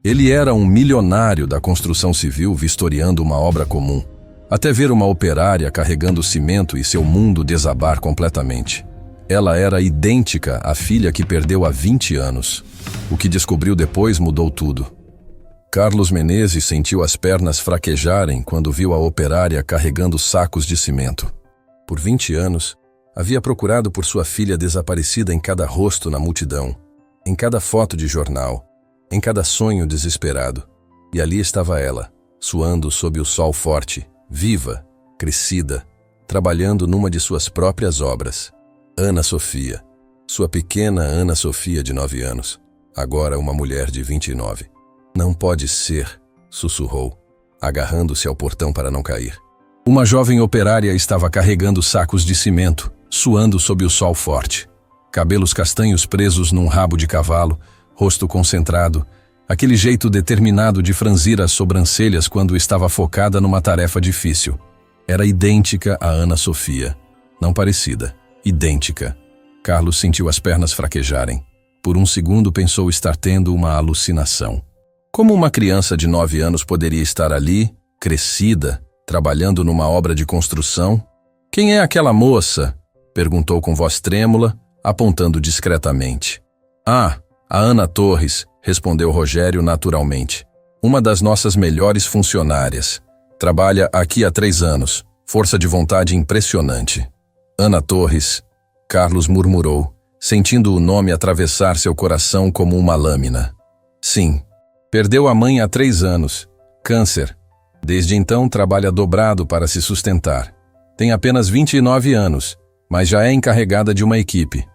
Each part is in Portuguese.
Ele era um milionário da construção civil vistoriando uma obra comum, até ver uma operária carregando cimento e seu mundo desabar completamente. Ela era idêntica à filha que perdeu há 20 anos. O que descobriu depois mudou tudo. Carlos Menezes sentiu as pernas fraquejarem quando viu a operária carregando sacos de cimento. Por 20 anos, havia procurado por sua filha desaparecida em cada rosto na multidão, em cada foto de jornal, em cada sonho desesperado. E ali estava ela, suando sob o sol forte, viva, crescida, trabalhando numa de suas próprias obras. Ana Sofia, sua pequena Ana Sofia de 9 anos, agora uma mulher de 29. Não pode ser, sussurrou, agarrando-se ao portão para não cair. Uma jovem operária estava carregando sacos de cimento, suando sob o sol forte. Cabelos castanhos presos num rabo de cavalo, rosto concentrado, aquele jeito determinado de franzir as sobrancelhas quando estava focada numa tarefa difícil. Era idêntica a Ana Sofia, não parecida. Idêntica. Carlos sentiu as pernas fraquejarem. Por um segundo pensou estar tendo uma alucinação. Como uma criança de 9 anos poderia estar ali, crescida, trabalhando numa obra de construção? Quem é aquela moça? Perguntou com voz trêmula, apontando discretamente. Ah, a Ana Torres, respondeu Rogério naturalmente. Uma das nossas melhores funcionárias. Trabalha aqui há 3 anos. Força de vontade impressionante. Ana Torres, Carlos murmurou, sentindo o nome atravessar seu coração como uma lâmina. Sim, perdeu a mãe há 3 anos, câncer. Desde então trabalha dobrado para se sustentar. Tem apenas 29 anos, mas já é encarregada de uma equipe.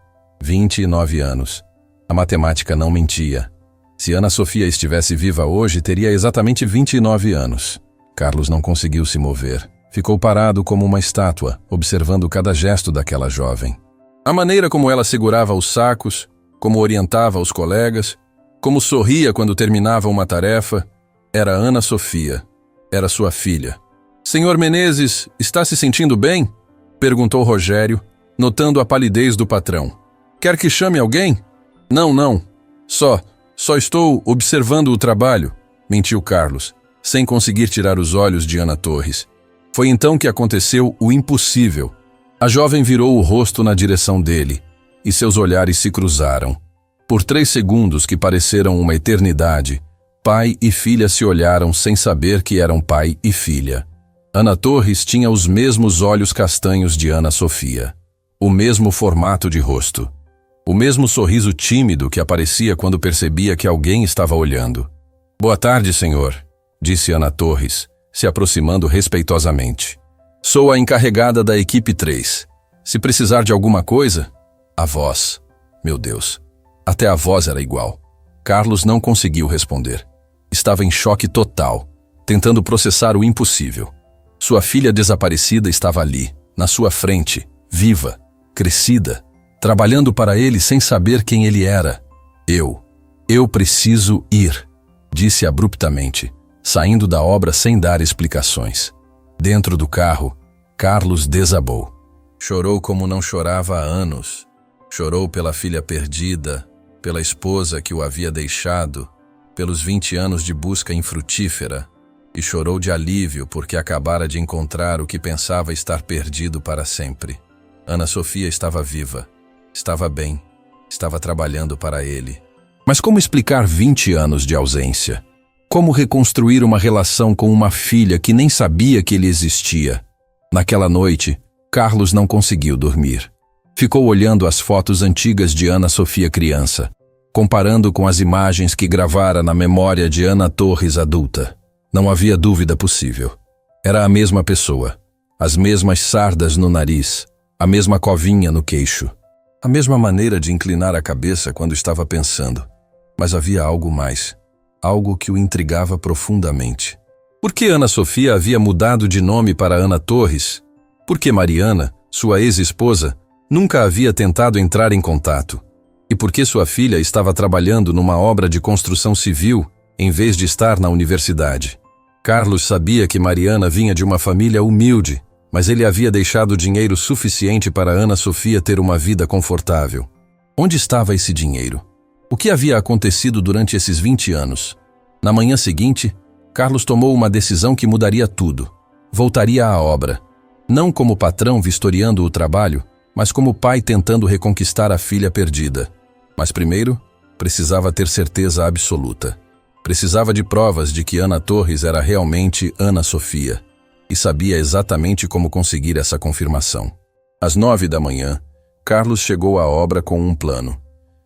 29 anos. A matemática não mentia. Se Ana Sofia estivesse viva hoje, teria exatamente 29 anos. Carlos não conseguiu se mover. Ficou parado como uma estátua, observando cada gesto daquela jovem. A maneira como ela segurava os sacos, como orientava os colegas, como sorria quando terminava uma tarefa, era Ana Sofia. Era sua filha. Senhor Menezes, está se sentindo bem? Perguntou Rogério, notando a palidez do patrão. Quer que chame alguém? Não. Só estou observando o trabalho, mentiu Carlos, sem conseguir tirar os olhos de Ana Torres. Foi então que aconteceu o impossível. A jovem virou o rosto na direção dele, e seus olhares se cruzaram. Por 3 segundos que pareceram uma eternidade, pai e filha se olharam sem saber que eram pai e filha. Ana Torres tinha os mesmos olhos castanhos de Ana Sofia, o mesmo formato de rosto, o mesmo sorriso tímido que aparecia quando percebia que alguém estava olhando. Boa tarde, senhor, disse Ana Torres, se aproximando respeitosamente. Sou a encarregada da equipe 3. Se precisar de alguma coisa... A voz. Meu Deus. Até a voz era igual. Carlos não conseguiu responder. Estava em choque total, tentando processar o impossível. Sua filha desaparecida estava ali, na sua frente, viva, crescida, trabalhando para ele sem saber quem ele era. Eu preciso ir, disse abruptamente, saindo da obra sem dar explicações. Dentro do carro, Carlos desabou. Chorou como não chorava há anos. Chorou pela filha perdida, pela esposa que o havia deixado, pelos 20 anos de busca infrutífera, e chorou de alívio porque acabara de encontrar o que pensava estar perdido para sempre. Ana Sofia estava viva, estava bem, estava trabalhando para ele. Mas como explicar 20 anos de ausência? Como reconstruir uma relação com uma filha que nem sabia que ele existia? Naquela noite, Carlos não conseguiu dormir. Ficou olhando as fotos antigas de Ana Sofia criança, comparando com as imagens que gravara na memória de Ana Torres adulta. Não havia dúvida possível. Era a mesma pessoa, as mesmas sardas no nariz, a mesma covinha no queixo, a mesma maneira de inclinar a cabeça quando estava pensando. Mas havia algo mais, algo que o intrigava profundamente. Por que Ana Sofia havia mudado de nome para Ana Torres? Por que Mariana, sua ex-esposa, nunca havia tentado entrar em contato? E por que sua filha estava trabalhando numa obra de construção civil em vez de estar na universidade? Carlos sabia que Mariana vinha de uma família humilde, mas ele havia deixado dinheiro suficiente para Ana Sofia ter uma vida confortável. Onde estava esse dinheiro? O que havia acontecido durante esses 20 anos? Na manhã seguinte, Carlos tomou uma decisão que mudaria tudo. Voltaria à obra. Não como patrão vistoriando o trabalho, mas como pai tentando reconquistar a filha perdida. Mas primeiro, precisava ter certeza absoluta. Precisava de provas de que Ana Torres era realmente Ana Sofia. E sabia exatamente como conseguir essa confirmação. Às 9 da manhã, Carlos chegou à obra com um plano.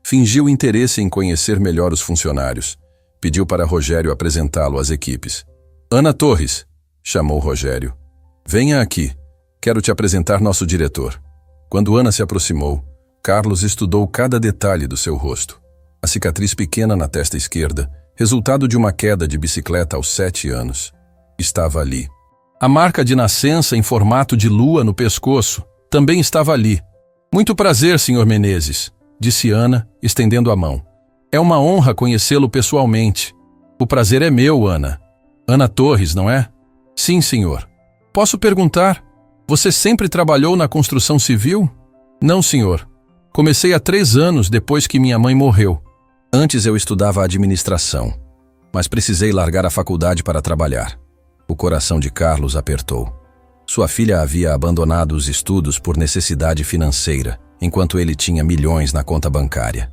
Fingiu interesse em conhecer melhor os funcionários. Pediu para Rogério apresentá-lo às equipes. Ana Torres, chamou Rogério. Venha aqui, quero te apresentar nosso diretor. Quando Ana se aproximou, Carlos estudou cada detalhe do seu rosto. A cicatriz pequena na testa esquerda, resultado de uma queda de bicicleta aos 7 anos, estava ali. A marca de nascença em formato de lua no pescoço também estava ali. Muito prazer, Sr. Menezes, disse Ana, estendendo a mão. É uma honra conhecê-lo pessoalmente. O prazer é meu, Ana. Ana Torres, não é? Sim, senhor. Posso perguntar, você sempre trabalhou na construção civil? Não, senhor. Comecei há 3 anos depois que minha mãe morreu. Antes eu estudava administração, mas precisei largar a faculdade para trabalhar. O coração de Carlos apertou. Sua filha havia abandonado os estudos por necessidade financeira, enquanto ele tinha milhões na conta bancária.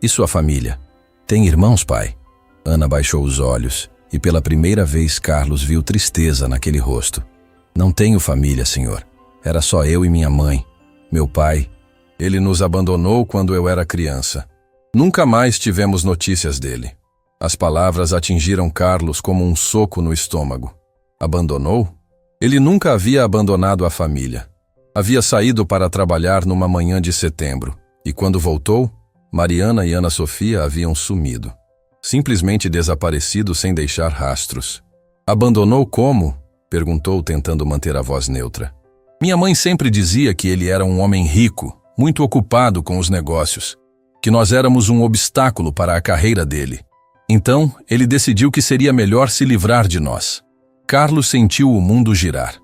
E sua família? Tem irmãos, pai? Ana baixou os olhos e pela primeira vez Carlos viu tristeza naquele rosto. Não tenho família, senhor. Era só eu e minha mãe. Meu pai, ele nos abandonou quando eu era criança. Nunca mais tivemos notícias dele. As palavras atingiram Carlos como um soco no estômago. Abandonou? Ele nunca havia abandonado a família. Havia saído para trabalhar numa manhã de setembro, e quando voltou, Mariana e Ana Sofia haviam sumido. Simplesmente desaparecido sem deixar rastros. Abandonou como? Perguntou, tentando manter a voz neutra. Minha mãe sempre dizia que ele era um homem rico, muito ocupado com os negócios, que nós éramos um obstáculo para a carreira dele. Então, ele decidiu que seria melhor se livrar de nós. Carlos sentiu o mundo girar.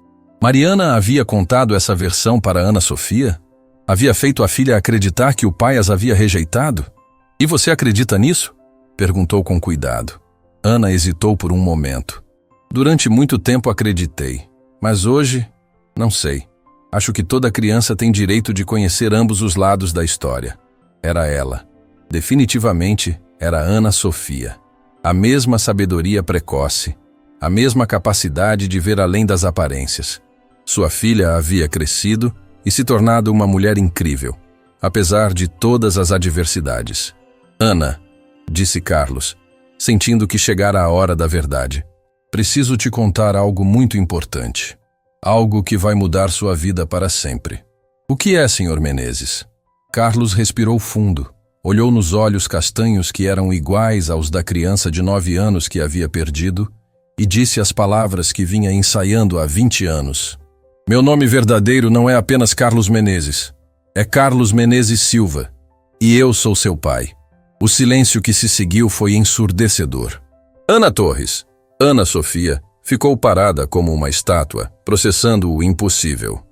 Mariana havia contado essa versão para Ana Sofia? Havia feito a filha acreditar que o pai as havia rejeitado? E você acredita nisso? Perguntou com cuidado. Ana hesitou por um momento. Durante muito tempo acreditei, mas hoje, não sei. Acho que toda criança tem direito de conhecer ambos os lados da história. Era ela. Definitivamente era Ana Sofia. A mesma sabedoria precoce, a mesma capacidade de ver além das aparências. Sua filha havia crescido e se tornado uma mulher incrível, apesar de todas as adversidades. Ana, disse Carlos, sentindo que chegara a hora da verdade. Preciso te contar algo muito importante. Algo que vai mudar sua vida para sempre. O que é, Sr. Menezes? Carlos respirou fundo, olhou nos olhos castanhos que eram iguais aos da criança de 9 anos que havia perdido e disse as palavras que vinha ensaiando há 20 anos. Meu nome verdadeiro não é apenas Carlos Menezes. É Carlos Menezes Silva. E eu sou seu pai. O silêncio que se seguiu foi ensurdecedor. Ana Torres, Ana Sofia, ficou parada como uma estátua, processando o impossível.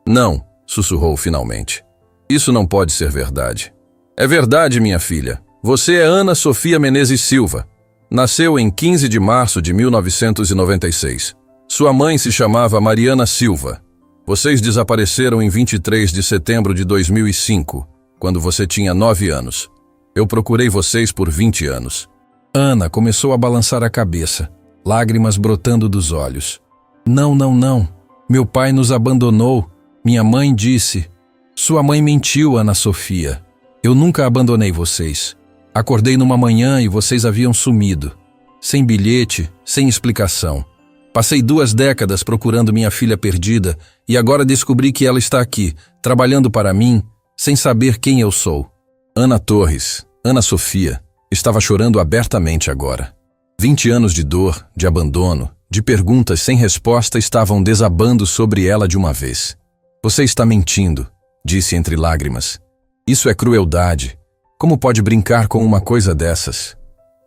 Não, sussurrou finalmente. Isso não pode ser verdade. É verdade, minha filha. Você é Ana Sofia Menezes Silva. Nasceu em 15 de março de 1996. Sua mãe se chamava Mariana Silva. Vocês desapareceram em 23 de setembro de 2005, quando você tinha 9 anos. Eu procurei vocês por 20 anos. Ana começou a balançar a cabeça, lágrimas brotando dos olhos. Não, não, não. Meu pai nos abandonou. Minha mãe disse. Sua mãe mentiu, Ana Sofia. Eu nunca abandonei vocês. Acordei numa manhã e vocês haviam sumido. Sem bilhete, sem explicação. Passei 2 décadas procurando minha filha perdida e agora descobri que ela está aqui, trabalhando para mim, sem saber quem eu sou. Ana Torres, Ana Sofia, estava chorando abertamente agora. 20 anos de dor, de abandono, de perguntas sem resposta estavam desabando sobre ela de uma vez. Você está mentindo, disse entre lágrimas. Isso é crueldade. Como pode brincar com uma coisa dessas?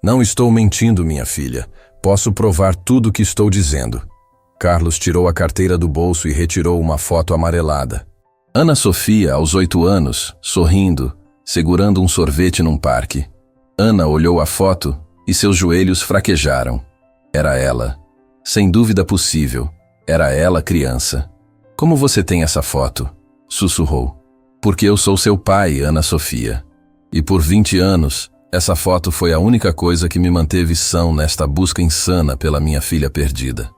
Não estou mentindo, minha filha. Posso provar tudo o que estou dizendo. Carlos tirou a carteira do bolso e retirou uma foto amarelada. Ana Sofia, aos 8 anos, sorrindo, segurando um sorvete num parque. Ana olhou a foto e seus joelhos fraquejaram. Era ela. Sem dúvida possível. Era ela criança. Como você tem essa foto? Sussurrou. Porque eu sou seu pai, Ana Sofia. E por 20 anos, essa foto foi a única coisa que me manteve são nesta busca insana pela minha filha perdida.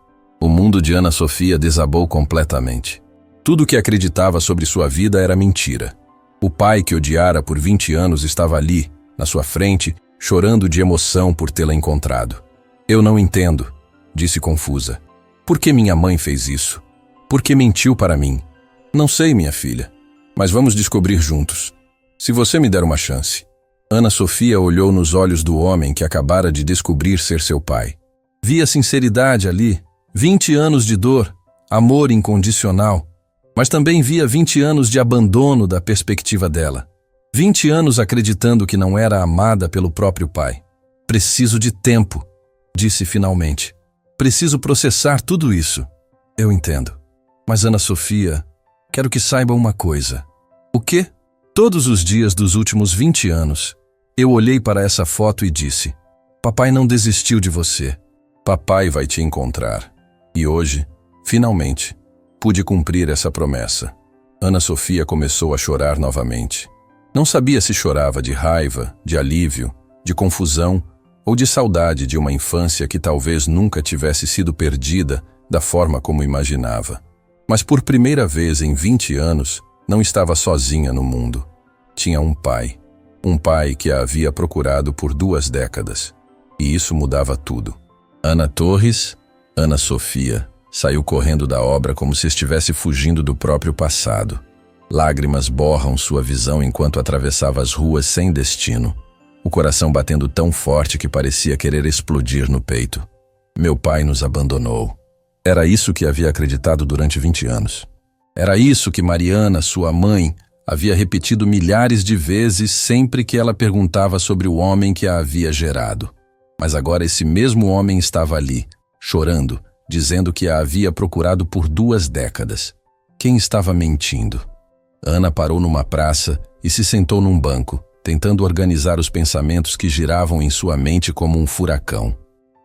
O mundo de Ana Sofia desabou completamente. Tudo o que acreditava sobre sua vida era mentira. O pai que odiara por 20 anos estava ali, na sua frente, chorando de emoção por tê-la encontrado. Eu não entendo, disse confusa. Por que minha mãe fez isso? Por que mentiu para mim? Não sei, minha filha, mas vamos descobrir juntos. Se você me der uma chance. Ana Sofia olhou nos olhos do homem que acabara de descobrir ser seu pai. Via sinceridade ali, 20 anos de dor, amor incondicional, mas também via 20 anos de abandono da perspectiva dela. 20 anos acreditando que não era amada pelo próprio pai. Preciso de tempo, disse finalmente. Preciso processar tudo isso. Eu entendo. Mas Ana Sofia, quero que saiba uma coisa. O quê? Todos os dias dos últimos 20 anos, eu olhei para essa foto e disse: papai não desistiu de você. Papai vai te encontrar. E hoje, finalmente, pude cumprir essa promessa. Ana Sofia começou a chorar novamente. Não sabia se chorava de raiva, de alívio, de confusão ou de saudade de uma infância que talvez nunca tivesse sido perdida da forma como imaginava. Mas por primeira vez em 20 anos, não estava sozinha no mundo. Tinha um pai que a havia procurado por 2 décadas. E isso mudava tudo. Ana Torres, Ana Sofia, saiu correndo da obra como se estivesse fugindo do próprio passado. Lágrimas borram sua visão enquanto atravessava as ruas sem destino, o coração batendo tão forte que parecia querer explodir no peito. Meu pai nos abandonou. Era isso que havia acreditado durante 20 anos. Era isso que Mariana, sua mãe, havia repetido milhares de vezes sempre que ela perguntava sobre o homem que a havia gerado. Mas agora esse mesmo homem estava ali, chorando, dizendo que a havia procurado por 2 décadas. Quem estava mentindo? Ana parou numa praça e se sentou num banco, tentando organizar os pensamentos que giravam em sua mente como um furacão.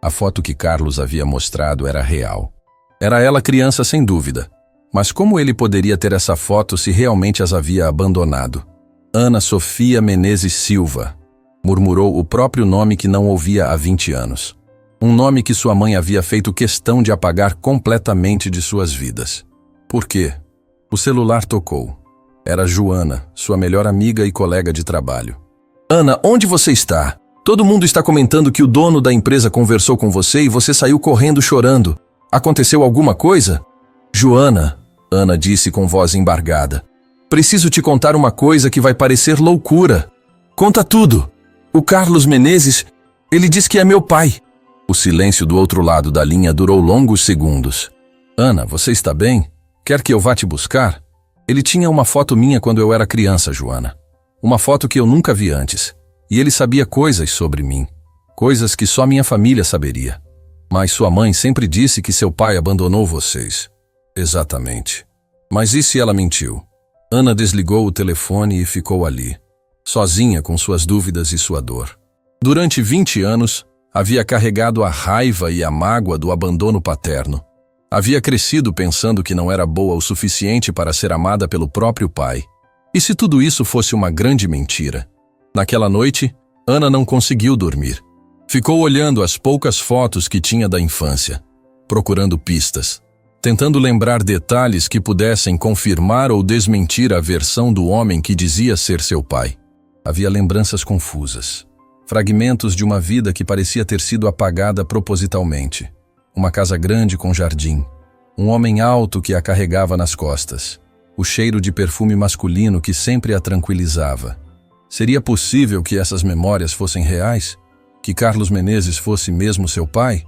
A foto que Carlos havia mostrado era real. Era ela criança sem dúvida. Mas como ele poderia ter essa foto se realmente as havia abandonado? Ana Sofia Menezes Silva, murmurou o próprio nome que não ouvia há 20 anos. Um nome que sua mãe havia feito questão de apagar completamente de suas vidas. Por quê? O celular tocou. Era Joana, sua melhor amiga e colega de trabalho. Ana, onde você está? Todo mundo está comentando que o dono da empresa conversou com você e você saiu correndo chorando. Aconteceu alguma coisa? Joana, Ana disse com voz embargada. Preciso te contar uma coisa que vai parecer loucura. Conta tudo. O Carlos Menezes, ele diz que é meu pai. O silêncio do outro lado da linha durou longos segundos. Ana, você está bem? Quer que eu vá te buscar? Ele tinha uma foto minha quando eu era criança, Joana. Uma foto que eu nunca vi antes. E ele sabia coisas sobre mim. Coisas que só minha família saberia. Mas sua mãe sempre disse que seu pai abandonou vocês. Exatamente. Mas e se ela mentiu? Ana desligou o telefone e ficou ali, sozinha com suas dúvidas e sua dor. Durante 20 anos, havia carregado a raiva e a mágoa do abandono paterno. Havia crescido pensando que não era boa o suficiente para ser amada pelo próprio pai. E se tudo isso fosse uma grande mentira? Naquela noite, Ana não conseguiu dormir. Ficou olhando as poucas fotos que tinha da infância, procurando pistas, tentando lembrar detalhes que pudessem confirmar ou desmentir a versão do homem que dizia ser seu pai. Havia lembranças confusas, fragmentos de uma vida que parecia ter sido apagada propositalmente. Uma casa grande com jardim, um homem alto que a carregava nas costas, o cheiro de perfume masculino que sempre a tranquilizava. Seria possível que essas memórias fossem reais? Que Carlos Menezes fosse mesmo seu pai?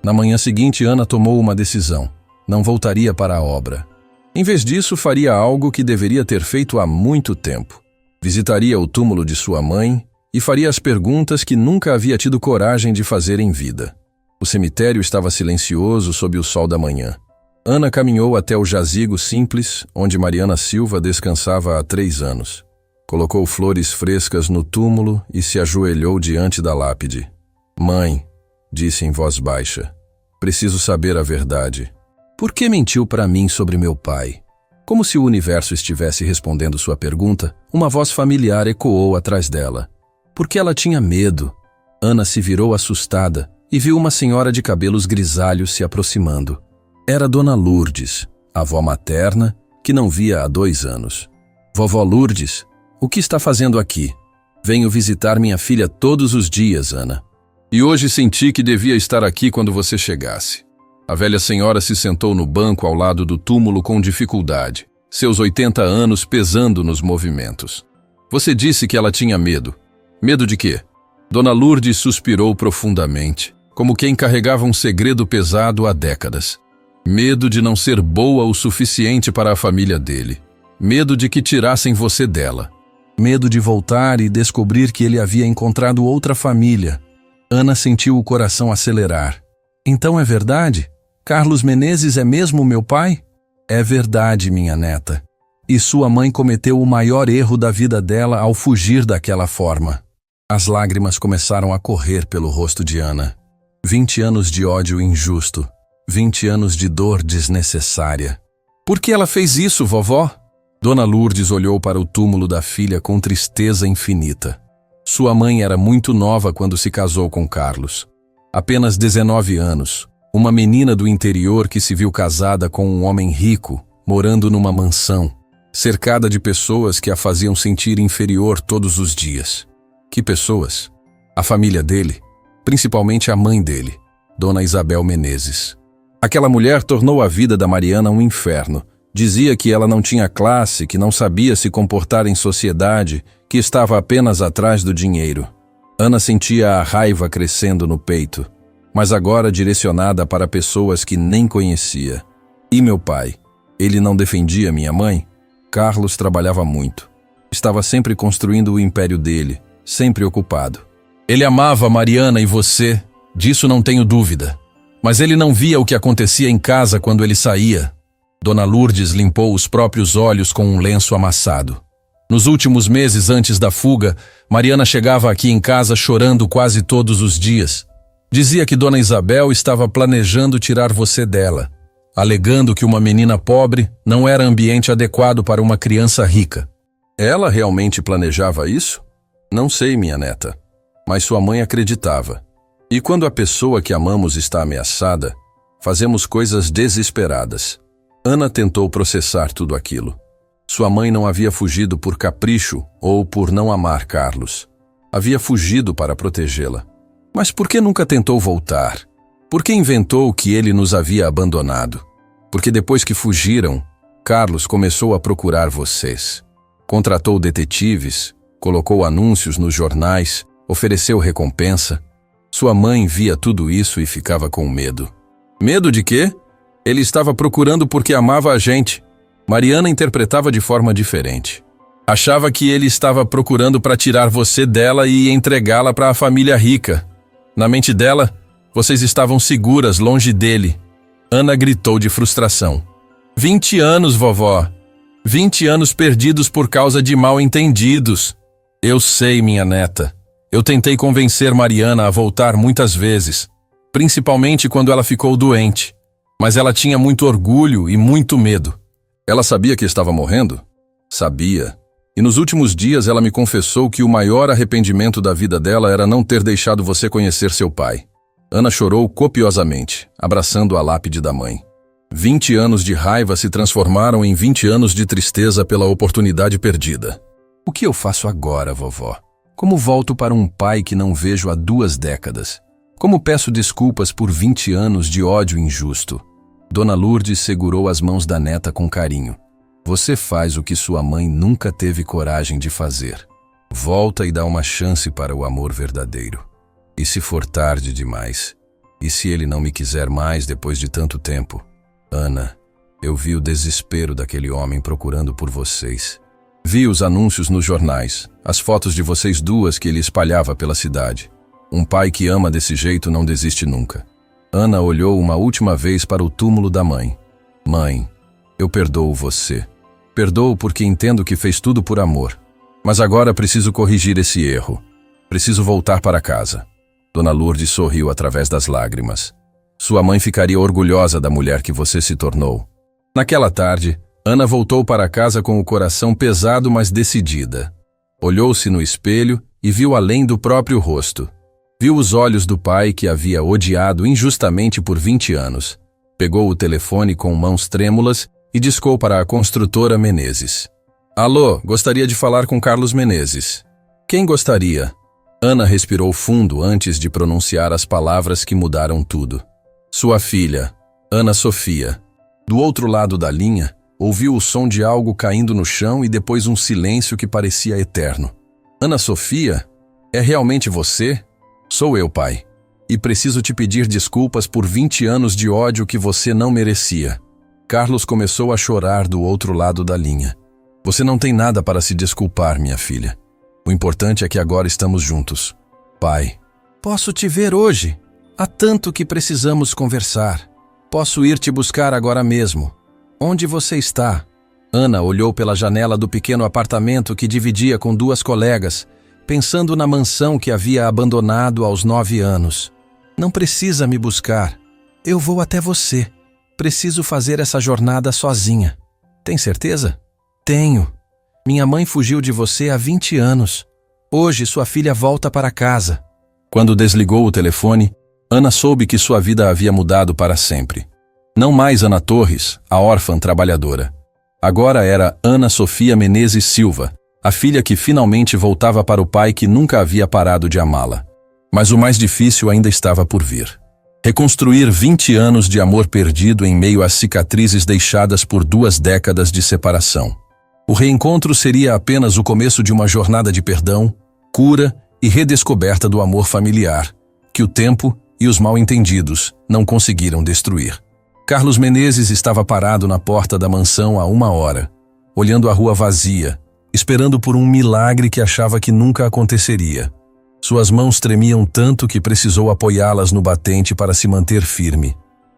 Na manhã seguinte, Ana tomou uma decisão. Não voltaria para a obra. Em vez disso, faria algo que deveria ter feito há muito tempo. Visitaria o túmulo de sua mãe e faria as perguntas que nunca havia tido coragem de fazer em vida. O cemitério estava silencioso sob o sol da manhã. Ana caminhou até o jazigo simples, onde Mariana Silva descansava há 3 anos. Colocou flores frescas no túmulo e se ajoelhou diante da lápide. Mãe, disse em voz baixa, preciso saber a verdade. Por que mentiu para mim sobre meu pai? Como se o universo estivesse respondendo sua pergunta, uma voz familiar ecoou atrás dela. Porque ela tinha medo. Ana se virou assustada e viu uma senhora de cabelos grisalhos se aproximando. Era Dona Lourdes, avó materna, que não via há 2 anos. Vovó Lourdes, o que está fazendo aqui? Venho visitar minha filha todos os dias, Ana. E hoje senti que devia estar aqui quando você chegasse. A velha senhora se sentou no banco ao lado do túmulo com dificuldade, seus 80 anos pesando nos movimentos. Você disse que ela tinha medo. Medo de quê? Dona Lourdes suspirou profundamente, como quem carregava um segredo pesado há décadas. Medo de não ser boa o suficiente para a família dele. Medo de que tirassem você dela. Medo de voltar e descobrir que ele havia encontrado outra família. Ana sentiu o coração acelerar. Então é verdade? Carlos Menezes é mesmo meu pai? É verdade, minha neta. E sua mãe cometeu o maior erro da vida dela ao fugir daquela forma. As lágrimas começaram a correr pelo rosto de Ana. 20 anos de ódio injusto. 20 anos de dor desnecessária. Por que ela fez isso, vovó? Dona Lourdes olhou para o túmulo da filha com tristeza infinita. Sua mãe era muito nova quando se casou com Carlos. Apenas 19 anos. Uma menina do interior que se viu casada com um homem rico, morando numa mansão, cercada de pessoas que a faziam sentir inferior todos os dias. Que pessoas? A família dele, principalmente a mãe dele, Dona Isabel Menezes. Aquela mulher tornou a vida da Mariana um inferno. Dizia que ela não tinha classe, que não sabia se comportar em sociedade, que estava apenas atrás do dinheiro. Ana sentia a raiva crescendo no peito, mas agora direcionada para pessoas que nem conhecia. E meu pai? Ele não defendia minha mãe? Carlos trabalhava muito. Estava sempre construindo o império dele, sempre ocupado. Ele amava Mariana e você, disso não tenho dúvida. Mas ele não via o que acontecia em casa quando ele saía. Dona Lourdes limpou os próprios olhos com um lenço amassado. Nos últimos meses antes da fuga, Mariana chegava aqui em casa chorando quase todos os dias. Dizia que Dona Isabel estava planejando tirar você dela, alegando que uma menina pobre não era ambiente adequado para uma criança rica. Ela realmente planejava isso? Não sei, minha neta, mas sua mãe acreditava. E quando a pessoa que amamos está ameaçada, fazemos coisas desesperadas. Ana tentou processar tudo aquilo. Sua mãe não havia fugido por capricho ou por não amar Carlos. Havia fugido para protegê-la. Mas por que nunca tentou voltar? Por que inventou que ele nos havia abandonado? Porque depois que fugiram, Carlos começou a procurar vocês. Contratou detetives, colocou anúncios nos jornais, ofereceu recompensa. Sua mãe via tudo isso e ficava com medo. Medo de quê? Ele estava procurando porque amava a gente. Mariana interpretava de forma diferente. Achava que ele estava procurando para tirar você dela e entregá-la para a família rica. Na mente dela, vocês estavam seguras longe dele. Ana gritou de frustração. 20 anos, vovó. 20 anos perdidos por causa de mal-entendidos. Eu sei, minha neta. Eu tentei convencer Mariana a voltar muitas vezes, principalmente quando ela ficou doente. Mas ela tinha muito orgulho e muito medo. Ela sabia que estava morrendo? Sabia. E nos últimos dias ela me confessou que o maior arrependimento da vida dela era não ter deixado você conhecer seu pai. Ana chorou copiosamente, abraçando a lápide da mãe. 20 anos de raiva se transformaram em 20 anos de tristeza pela oportunidade perdida. O que eu faço agora, vovó? Como volto para um pai que não vejo há 2 décadas? Como peço desculpas por 20 anos de ódio injusto? Dona Lourdes segurou as mãos da neta com carinho. Você faz o que sua mãe nunca teve coragem de fazer. Volta e dá uma chance para o amor verdadeiro. E se for tarde demais? E se ele não me quiser mais depois de tanto tempo? Ana, eu vi o desespero daquele homem procurando por vocês. Vi os anúncios nos jornais, as fotos de vocês duas que ele espalhava pela cidade. Um pai que ama desse jeito não desiste nunca. Ana olhou uma última vez para o túmulo da mãe. Mãe, eu perdoo você. Perdoo porque entendo que fez tudo por amor. Mas agora preciso corrigir esse erro. Preciso voltar para casa. Dona Lourdes sorriu através das lágrimas. Sua mãe ficaria orgulhosa da mulher que você se tornou. Naquela tarde, Ana voltou para casa com o coração pesado, mas decidida. Olhou-se no espelho e viu além do próprio rosto. Viu os olhos do pai que havia odiado injustamente por 20 anos. Pegou o telefone com mãos trêmulas e discou para a construtora Menezes. Alô, gostaria de falar com Carlos Menezes. Quem gostaria? Ana respirou fundo antes de pronunciar as palavras que mudaram tudo. Sua filha, Ana Sofia. Do outro lado da linha, ouviu o som de algo caindo no chão e depois um silêncio que parecia eterno. Ana Sofia? É realmente você? Sou eu, pai. E preciso te pedir desculpas por 20 anos de ódio que você não merecia. Carlos começou a chorar do outro lado da linha. Você não tem nada para se desculpar, minha filha. O importante é que agora estamos juntos. Pai. Posso te ver hoje? Há tanto que precisamos conversar. Posso ir te buscar agora mesmo. Onde você está? Ana olhou pela janela do pequeno apartamento que dividia com 2 colegas, pensando na mansão que havia abandonado aos 9 anos. Não precisa me buscar. Eu vou até você. Preciso fazer essa jornada sozinha. Tem certeza? Tenho. Minha mãe fugiu de você há 20 anos. Hoje sua filha volta para casa. Quando desligou o telefone, Ana soube que sua vida havia mudado para sempre. Não mais Ana Torres, a órfã trabalhadora. Agora era Ana Sofia Menezes Silva, a filha que finalmente voltava para o pai que nunca havia parado de amá-la. Mas o mais difícil ainda estava por vir. Reconstruir 20 anos de amor perdido em meio às cicatrizes deixadas por 2 décadas de separação. O reencontro seria apenas o começo de uma jornada de perdão, cura e redescoberta do amor familiar, que o tempo e os mal-entendidos não conseguiram destruir. Carlos Menezes estava parado na porta da mansão há 1 hora, olhando a rua vazia, esperando por um milagre que achava que nunca aconteceria. Suas mãos tremiam tanto que precisou apoiá-las no batente para se manter firme.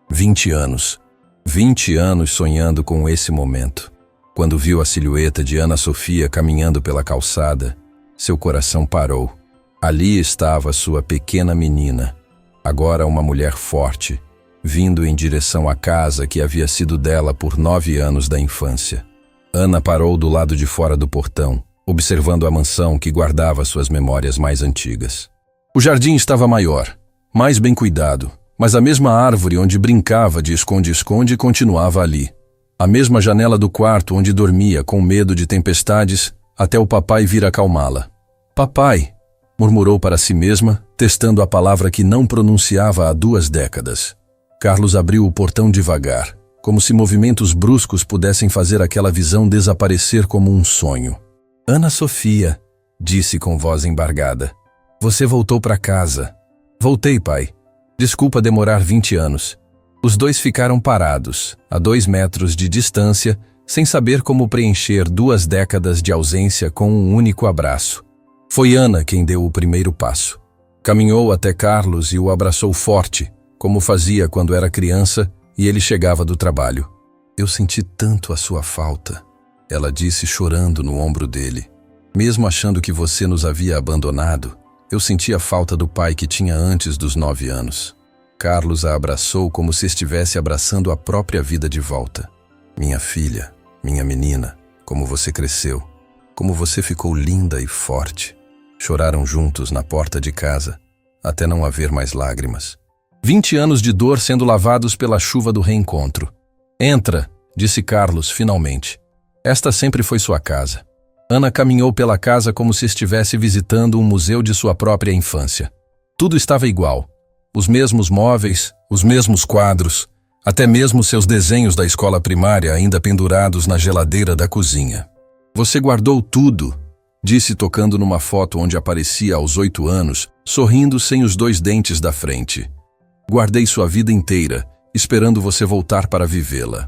20 anos. 20 anos sonhando com esse momento. Quando viu a silhueta de Ana Sofia caminhando pela calçada, seu coração parou. Ali estava sua pequena menina, agora uma mulher forte, vindo em direção à casa que havia sido dela por 9 anos da infância. Ana parou do lado de fora do portão, observando a mansão que guardava suas memórias mais antigas. O jardim estava maior, mais bem cuidado, mas a mesma árvore onde brincava de esconde-esconde continuava ali. A mesma janela do quarto onde dormia com medo de tempestades até o papai vir acalmá-la. Papai, murmurou para si mesma, testando a palavra que não pronunciava há 2 décadas. Carlos abriu o portão devagar, como se movimentos bruscos pudessem fazer aquela visão desaparecer como um sonho. Ana Sofia, disse com voz embargada. Você voltou para casa. Voltei, pai. Desculpa demorar 20 anos. Os 2 ficaram parados, a 2 metros de distância, sem saber como preencher 2 décadas de ausência com um único abraço. Foi Ana quem deu o primeiro passo. Caminhou até Carlos e o abraçou forte, como fazia quando era criança e ele chegava do trabalho. Eu senti tanto a sua falta, ela disse chorando no ombro dele. Mesmo achando que você nos havia abandonado, eu sentia a falta do pai que tinha antes dos 9 anos. Carlos a abraçou como se estivesse abraçando a própria vida de volta. Minha filha, minha menina, como você cresceu, como você ficou linda e forte. Choraram juntos na porta de casa, até não haver mais lágrimas. 20 anos de dor sendo lavados pela chuva do reencontro. Entra, disse Carlos finalmente. Esta sempre foi sua casa. Ana caminhou pela casa como se estivesse visitando um museu de sua própria infância. Tudo estava igual. Os mesmos móveis, os mesmos quadros, até mesmo seus desenhos da escola primária ainda pendurados na geladeira da cozinha. Você guardou tudo, disse tocando numa foto onde aparecia aos 8 anos, sorrindo sem os 2 dentes da frente. Guardei sua vida inteira, esperando você voltar para vivê-la.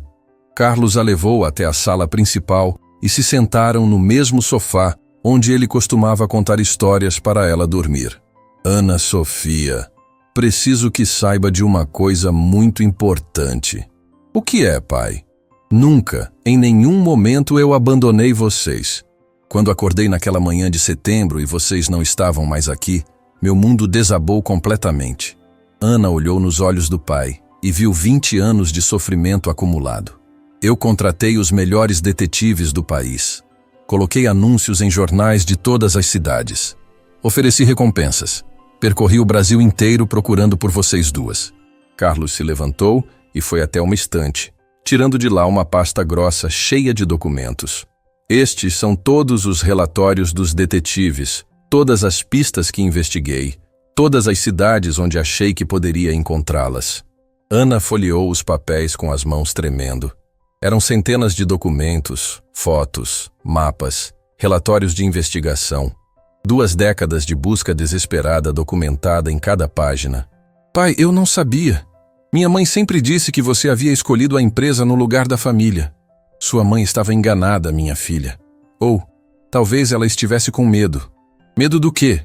Carlos a levou até a sala principal e se sentaram no mesmo sofá onde ele costumava contar histórias para ela dormir. Ana Sofia, preciso que saiba de uma coisa muito importante. O que é, pai? Nunca, em nenhum momento eu abandonei vocês. Quando acordei naquela manhã de setembro e vocês não estavam mais aqui, Meu mundo desabou completamente. Ana olhou nos olhos do pai e viu 20 anos de sofrimento acumulado. Eu contratei os melhores detetives do país. Coloquei anúncios em jornais de todas as cidades. Ofereci recompensas. Percorri o Brasil inteiro procurando por vocês duas. Carlos se levantou e foi até uma estante, tirando de lá uma pasta grossa cheia de documentos. Estes são todos os relatórios dos detetives, todas as pistas que investiguei, todas as cidades onde achei que poderia encontrá-las. Ana folheou os papéis com as mãos tremendo. Eram centenas de documentos, fotos, mapas, relatórios de investigação. 2 décadas de busca desesperada documentada em cada página. Pai, eu não sabia. Minha mãe sempre disse que você havia escolhido a empresa no lugar da família. Sua mãe estava enganada, minha filha. Ou, talvez ela estivesse com medo. Medo do quê?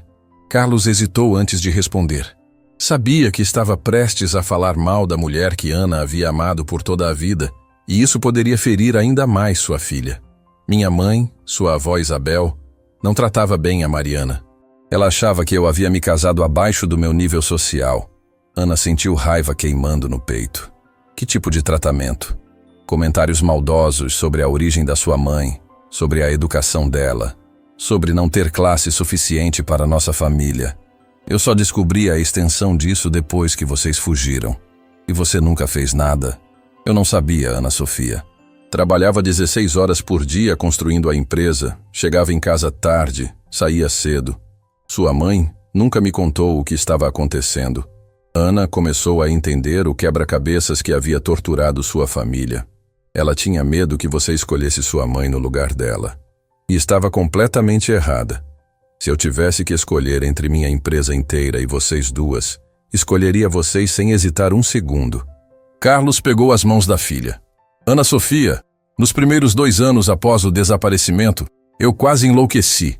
Carlos hesitou antes de responder. Sabia que estava prestes a falar mal da mulher que Ana havia amado por toda a vida, e isso poderia ferir ainda mais sua filha. Minha mãe, sua avó Isabel, não tratava bem a Mariana. Ela achava que eu havia me casado abaixo do meu nível social. Ana sentiu raiva queimando no peito. Que tipo de tratamento? Comentários maldosos sobre a origem da sua mãe, sobre a educação dela, sobre não ter classe suficiente para nossa família. Eu só descobri a extensão disso depois que vocês fugiram. E você nunca fez nada. Eu não sabia, Ana Sofia. Trabalhava 16 horas por dia construindo a empresa, chegava em casa tarde, saía cedo. Sua mãe nunca me contou o que estava acontecendo. Ana começou a entender o quebra-cabeças que havia torturado sua família. Ela tinha medo que você escolhesse sua mãe no lugar dela. E estava completamente errada. Se eu tivesse que escolher entre minha empresa inteira e vocês duas, escolheria vocês sem hesitar um segundo. Carlos pegou as mãos da filha. Ana Sofia, nos primeiros 2 anos após o desaparecimento, eu quase enlouqueci.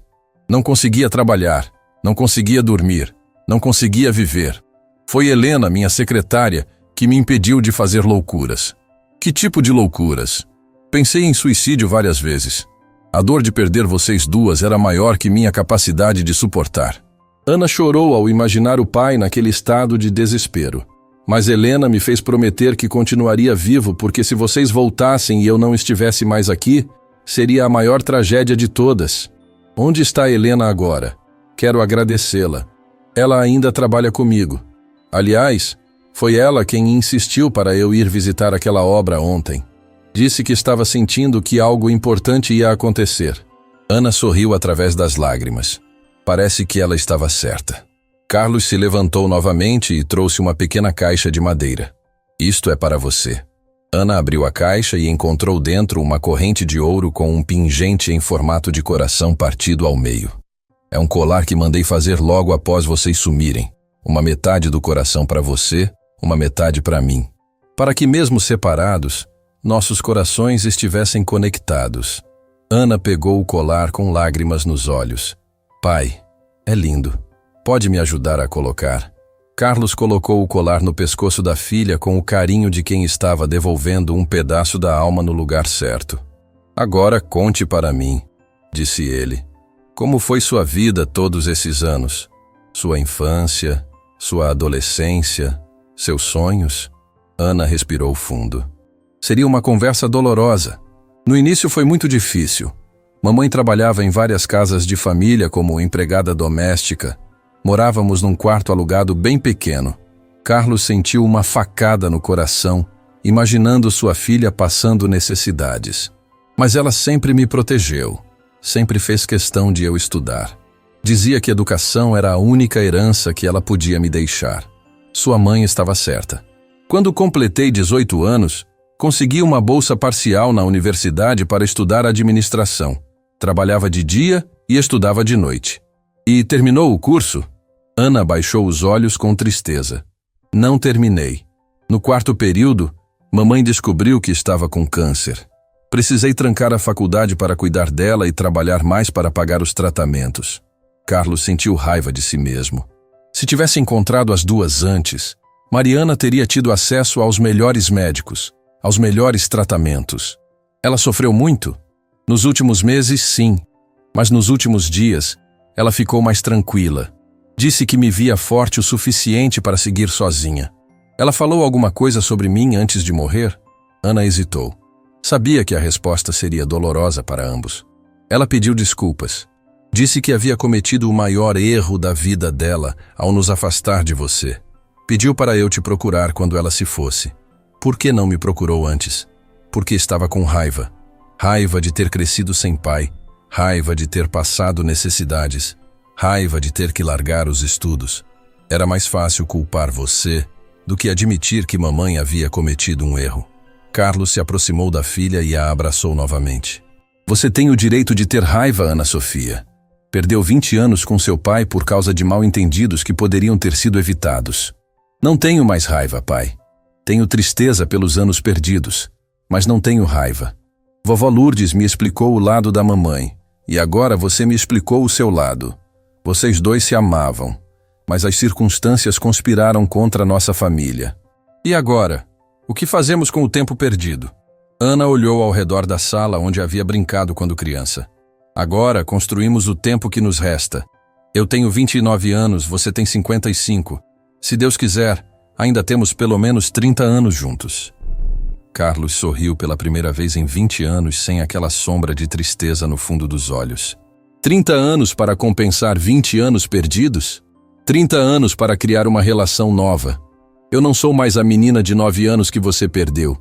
Não conseguia trabalhar, não conseguia dormir, não conseguia viver. Foi Helena, minha secretária, que me impediu de fazer loucuras. Que tipo de loucuras? Pensei em suicídio várias vezes. A dor de perder vocês duas era maior que minha capacidade de suportar. Ana chorou ao imaginar o pai naquele estado de desespero. Mas Helena me fez prometer que continuaria vivo porque se vocês voltassem e eu não estivesse mais aqui, seria a maior tragédia de todas. Onde está Helena agora? Quero agradecê-la. Ela ainda trabalha comigo. Aliás, foi ela quem insistiu para eu ir visitar aquela obra ontem. Disse que estava sentindo que algo importante ia acontecer. Ana sorriu através das lágrimas. Parece que ela estava certa. Carlos se levantou novamente e trouxe uma pequena caixa de madeira. Isto é para você. Ana abriu a caixa e encontrou dentro uma corrente de ouro com um pingente em formato de coração partido ao meio. É um colar que mandei fazer logo após vocês sumirem. Uma metade do coração para você, uma metade para mim. Para que mesmo separados, nossos corações estivessem conectados. Ana pegou o colar com lágrimas nos olhos. Pai, é lindo. Pode me ajudar a colocar? Carlos colocou o colar no pescoço da filha com o carinho de quem estava devolvendo um pedaço da alma no lugar certo. Agora conte para mim, disse ele. Como foi sua vida todos esses anos? Sua infância, sua adolescência, seus sonhos? Ana respirou fundo. Seria uma conversa dolorosa. No início foi muito difícil. Mamãe trabalhava em várias casas de família como empregada doméstica. Morávamos num quarto alugado bem pequeno. Carlos sentiu uma facada no coração, imaginando sua filha passando necessidades. Mas ela sempre me protegeu, sempre fez questão de eu estudar. Dizia que educação era a única herança que ela podia me deixar. Sua mãe estava certa. Quando completei 18 anos, consegui uma bolsa parcial na universidade para estudar administração. Trabalhava de dia e estudava de noite. E terminou o curso? Ana baixou os olhos com tristeza. Não terminei. No 4º período, mamãe descobriu que estava com câncer. Precisei trancar a faculdade para cuidar dela e trabalhar mais para pagar os tratamentos. Carlos sentiu raiva de si mesmo. Se tivesse encontrado as duas antes, Mariana teria tido acesso aos melhores médicos, aos melhores tratamentos. Ela sofreu muito? Nos últimos meses, sim. Mas nos últimos dias, ela ficou mais tranquila. Disse que me via forte o suficiente para seguir sozinha. Ela falou alguma coisa sobre mim antes de morrer? Ana hesitou. Sabia que a resposta seria dolorosa para ambos. Ela pediu desculpas. Disse que havia cometido o maior erro da vida dela ao nos afastar de você. Pediu para eu te procurar quando ela se fosse. Por que não me procurou antes? Porque estava com raiva. Raiva de ter crescido sem pai. Raiva de ter passado necessidades. Raiva de ter que largar os estudos. Era mais fácil culpar você do que admitir que mamãe havia cometido um erro. Carlos se aproximou da filha e a abraçou novamente. Você tem o direito de ter raiva, Ana Sofia. Perdeu 20 anos com seu pai por causa de mal-entendidos que poderiam ter sido evitados. Não tenho mais raiva, pai. Tenho tristeza pelos anos perdidos, mas não tenho raiva. Vovó Lourdes me explicou o lado da mamãe, e agora você me explicou o seu lado. Vocês dois se amavam, mas as circunstâncias conspiraram contra nossa família. E agora? O que fazemos com o tempo perdido? Ana olhou ao redor da sala onde havia brincado quando criança. Agora construímos o tempo que nos resta. Eu tenho 29 anos, você tem 55. Se Deus quiser, ainda temos pelo menos 30 anos juntos. Carlos sorriu pela primeira vez em 20 anos sem aquela sombra de tristeza no fundo dos olhos. 30 anos para compensar 20 anos perdidos? 30 anos para criar uma relação nova. Eu não sou mais a menina de 9 anos que você perdeu.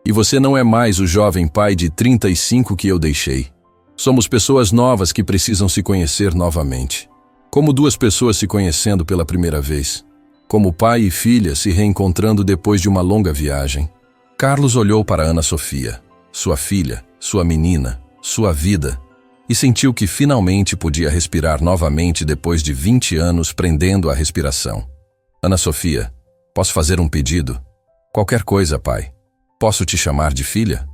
E você não é mais o jovem pai de 35 que eu deixei. Somos pessoas novas que precisam se conhecer novamente. Como duas pessoas se conhecendo pela primeira vez. Como pai e filha se reencontrando depois de uma longa viagem. Carlos olhou para Ana Sofia, sua filha, sua menina, sua vida, e sentiu que finalmente podia respirar novamente depois de 20 anos prendendo a respiração. Ana Sofia, posso fazer um pedido? Qualquer coisa, pai. Posso te chamar de filha?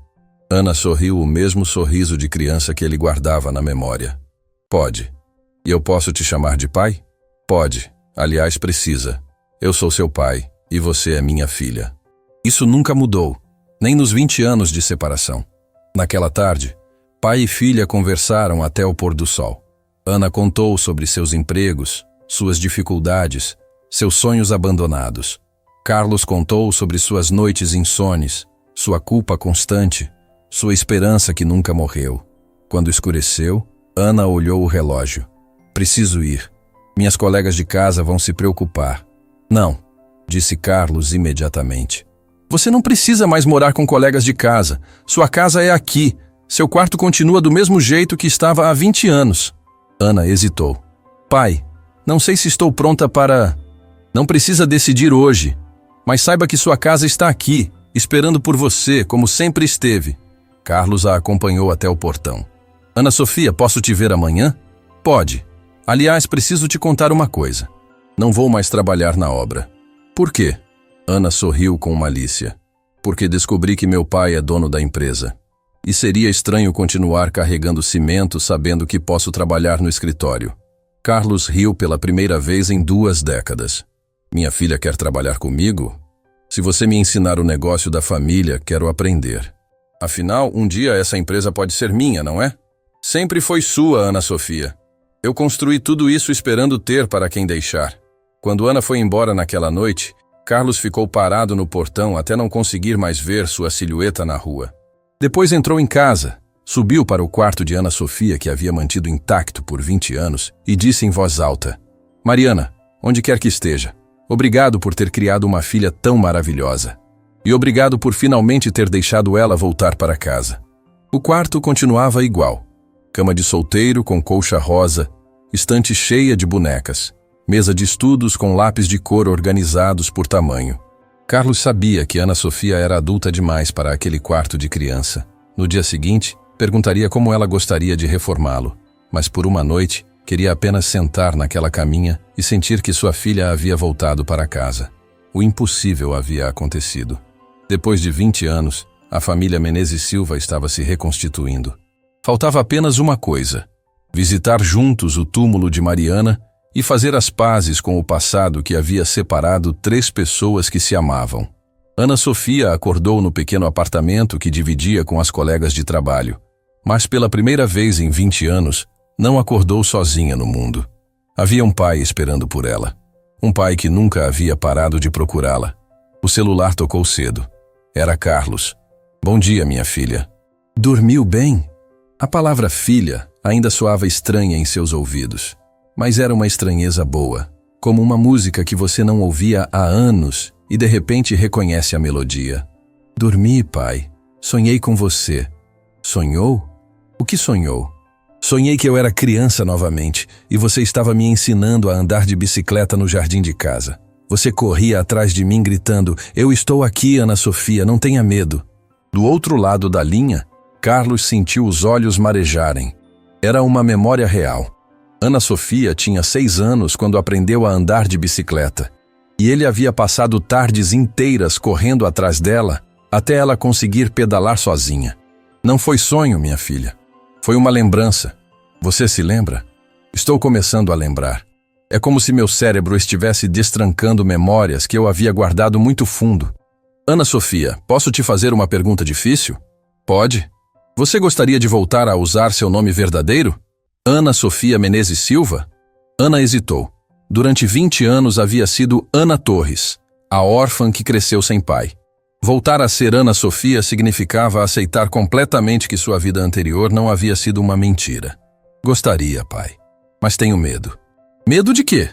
Ana sorriu o mesmo sorriso de criança que ele guardava na memória. Pode. E eu posso te chamar de pai? Pode. Aliás, precisa. Eu sou seu pai, e você é minha filha. Isso nunca mudou, nem nos 20 anos de separação. Naquela tarde, pai e filha conversaram até o pôr do sol. Ana contou sobre seus empregos, suas dificuldades, seus sonhos abandonados. Carlos contou sobre suas noites insones, sua culpa constante, sua esperança que nunca morreu. Quando escureceu, Ana olhou o relógio. Preciso ir. Minhas colegas de casa vão se preocupar. Não, disse Carlos imediatamente. Você não precisa mais morar com colegas de casa. Sua casa é aqui. Seu quarto continua do mesmo jeito que estava há 20 anos. Ana hesitou. Pai, não sei se estou pronta para... Não precisa decidir hoje, mas saiba que sua casa está aqui, esperando por você, como sempre esteve. Carlos a acompanhou até o portão. Ana Sofia, posso te ver amanhã? Pode. Aliás, preciso te contar uma coisa. Não vou mais trabalhar na obra. Por quê? Ana sorriu com malícia. Porque descobri que meu pai é dono da empresa. E seria estranho continuar carregando cimento sabendo que posso trabalhar no escritório. Carlos riu pela primeira vez em 2 décadas. Minha filha quer trabalhar comigo? Se você me ensinar o negócio da família, quero aprender. Afinal, um dia essa empresa pode ser minha, não é? Sempre foi sua, Ana Sofia. Eu construí tudo isso esperando ter para quem deixar. Quando Ana foi embora naquela noite, Carlos ficou parado no portão até não conseguir mais ver sua silhueta na rua. Depois entrou em casa, subiu para o quarto de Ana Sofia, que havia mantido intacto por 20 anos, e disse em voz alta: Mariana, onde quer que esteja, obrigado por ter criado uma filha tão maravilhosa. E obrigado por finalmente ter deixado ela voltar para casa. O quarto continuava igual. Cama de solteiro com colcha rosa, estante cheia de bonecas, mesa de estudos com lápis de cor organizados por tamanho. Carlos sabia que Ana Sofia era adulta demais para aquele quarto de criança. No dia seguinte, perguntaria como ela gostaria de reformá-lo, mas por uma noite, queria apenas sentar naquela caminha e sentir que sua filha havia voltado para casa. O impossível havia acontecido. Depois de 20 anos, a família Menezes Silva estava se reconstituindo. Faltava apenas uma coisa: visitar juntos o túmulo de Mariana e fazer as pazes com o passado que havia separado 3 pessoas que se amavam. Ana Sofia acordou no pequeno apartamento que dividia com as colegas de trabalho, mas pela primeira vez em 20 anos, não acordou sozinha no mundo. Havia um pai esperando por ela. Um pai que nunca havia parado de procurá-la. O celular tocou cedo. Era Carlos. Bom dia, minha filha. Dormiu bem? A palavra filha ainda soava estranha em seus ouvidos. Mas era uma estranheza boa, como uma música que você não ouvia há anos e de repente reconhece a melodia. Dormi, pai. Sonhei com você. Sonhou? O que sonhou? Sonhei que eu era criança novamente e você estava me ensinando a andar de bicicleta no jardim de casa. Você corria atrás de mim gritando: "Eu estou aqui, Ana Sofia, não tenha medo." Do outro lado da linha, Carlos sentiu os olhos marejarem. Era uma memória real. Ana Sofia tinha 6 anos quando aprendeu a andar de bicicleta. E ele havia passado tardes inteiras correndo atrás dela até ela conseguir pedalar sozinha. Não foi sonho, minha filha. Foi uma lembrança. Você se lembra? Estou começando a lembrar. É como se meu cérebro estivesse destrancando memórias que eu havia guardado muito fundo. Ana Sofia, posso te fazer uma pergunta difícil? Pode. Você gostaria de voltar a usar seu nome verdadeiro? Ana Sofia Menezes Silva? Ana hesitou. Durante 20 anos havia sido Ana Torres, a órfã que cresceu sem pai. Voltar a ser Ana Sofia significava aceitar completamente que sua vida anterior não havia sido uma mentira. Gostaria, pai. Mas tenho medo. Medo de quê?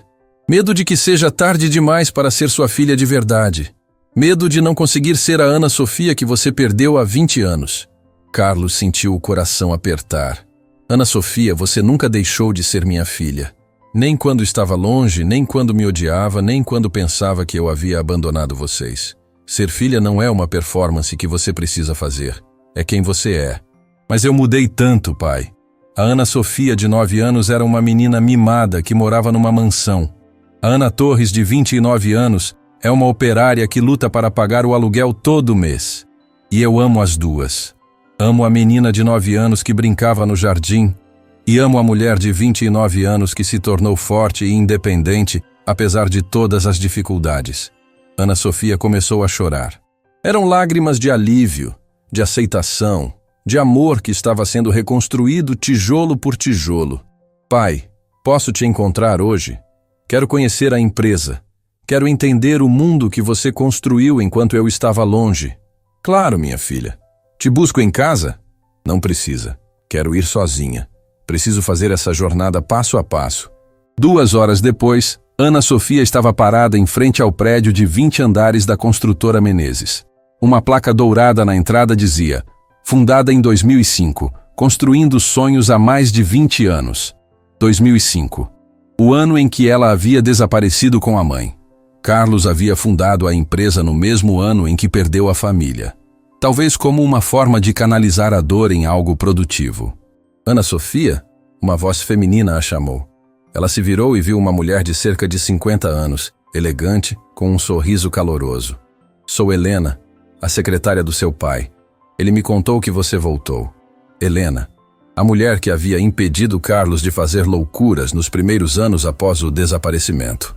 Medo de que seja tarde demais para ser sua filha de verdade. Medo de não conseguir ser a Ana Sofia que você perdeu há 20 anos. Carlos sentiu o coração apertar. Ana Sofia, você nunca deixou de ser minha filha. Nem quando estava longe, nem quando me odiava, nem quando pensava que eu havia abandonado vocês. Ser filha não é uma performance que você precisa fazer. É quem você é. Mas eu mudei tanto, pai. A Ana Sofia, de 9 anos, era uma menina mimada que morava numa mansão. A Ana Torres, de 29 anos, é uma operária que luta para pagar o aluguel todo mês. E eu amo as duas. Amo a menina de 9 anos que brincava no jardim e amo a mulher de 29 anos que se tornou forte e independente, apesar de todas as dificuldades. Ana Sofia começou a chorar. Eram lágrimas de alívio, de aceitação, de amor que estava sendo reconstruído tijolo por tijolo. Pai, posso te encontrar hoje? Quero conhecer a empresa. Quero entender o mundo que você construiu enquanto eu estava longe. Claro, minha filha. Te busco em casa? Não precisa. Quero ir sozinha. Preciso fazer essa jornada passo a passo. 2 horas depois, Ana Sofia estava parada em frente ao prédio de 20 andares da construtora Menezes. Uma placa dourada na entrada dizia: fundada em 2005, construindo sonhos há mais de 20 anos. 2005. O ano em que ela havia desaparecido com a mãe. Carlos havia fundado a empresa no mesmo ano em que perdeu a família. Talvez como uma forma de canalizar a dor em algo produtivo. Ana Sofia? Uma voz feminina a chamou. Ela se virou e viu uma mulher de cerca de 50 anos, elegante, com um sorriso caloroso. Sou Helena, a secretária do seu pai. Ele me contou que você voltou. Helena, a mulher que havia impedido Carlos de fazer loucuras nos primeiros anos após o desaparecimento.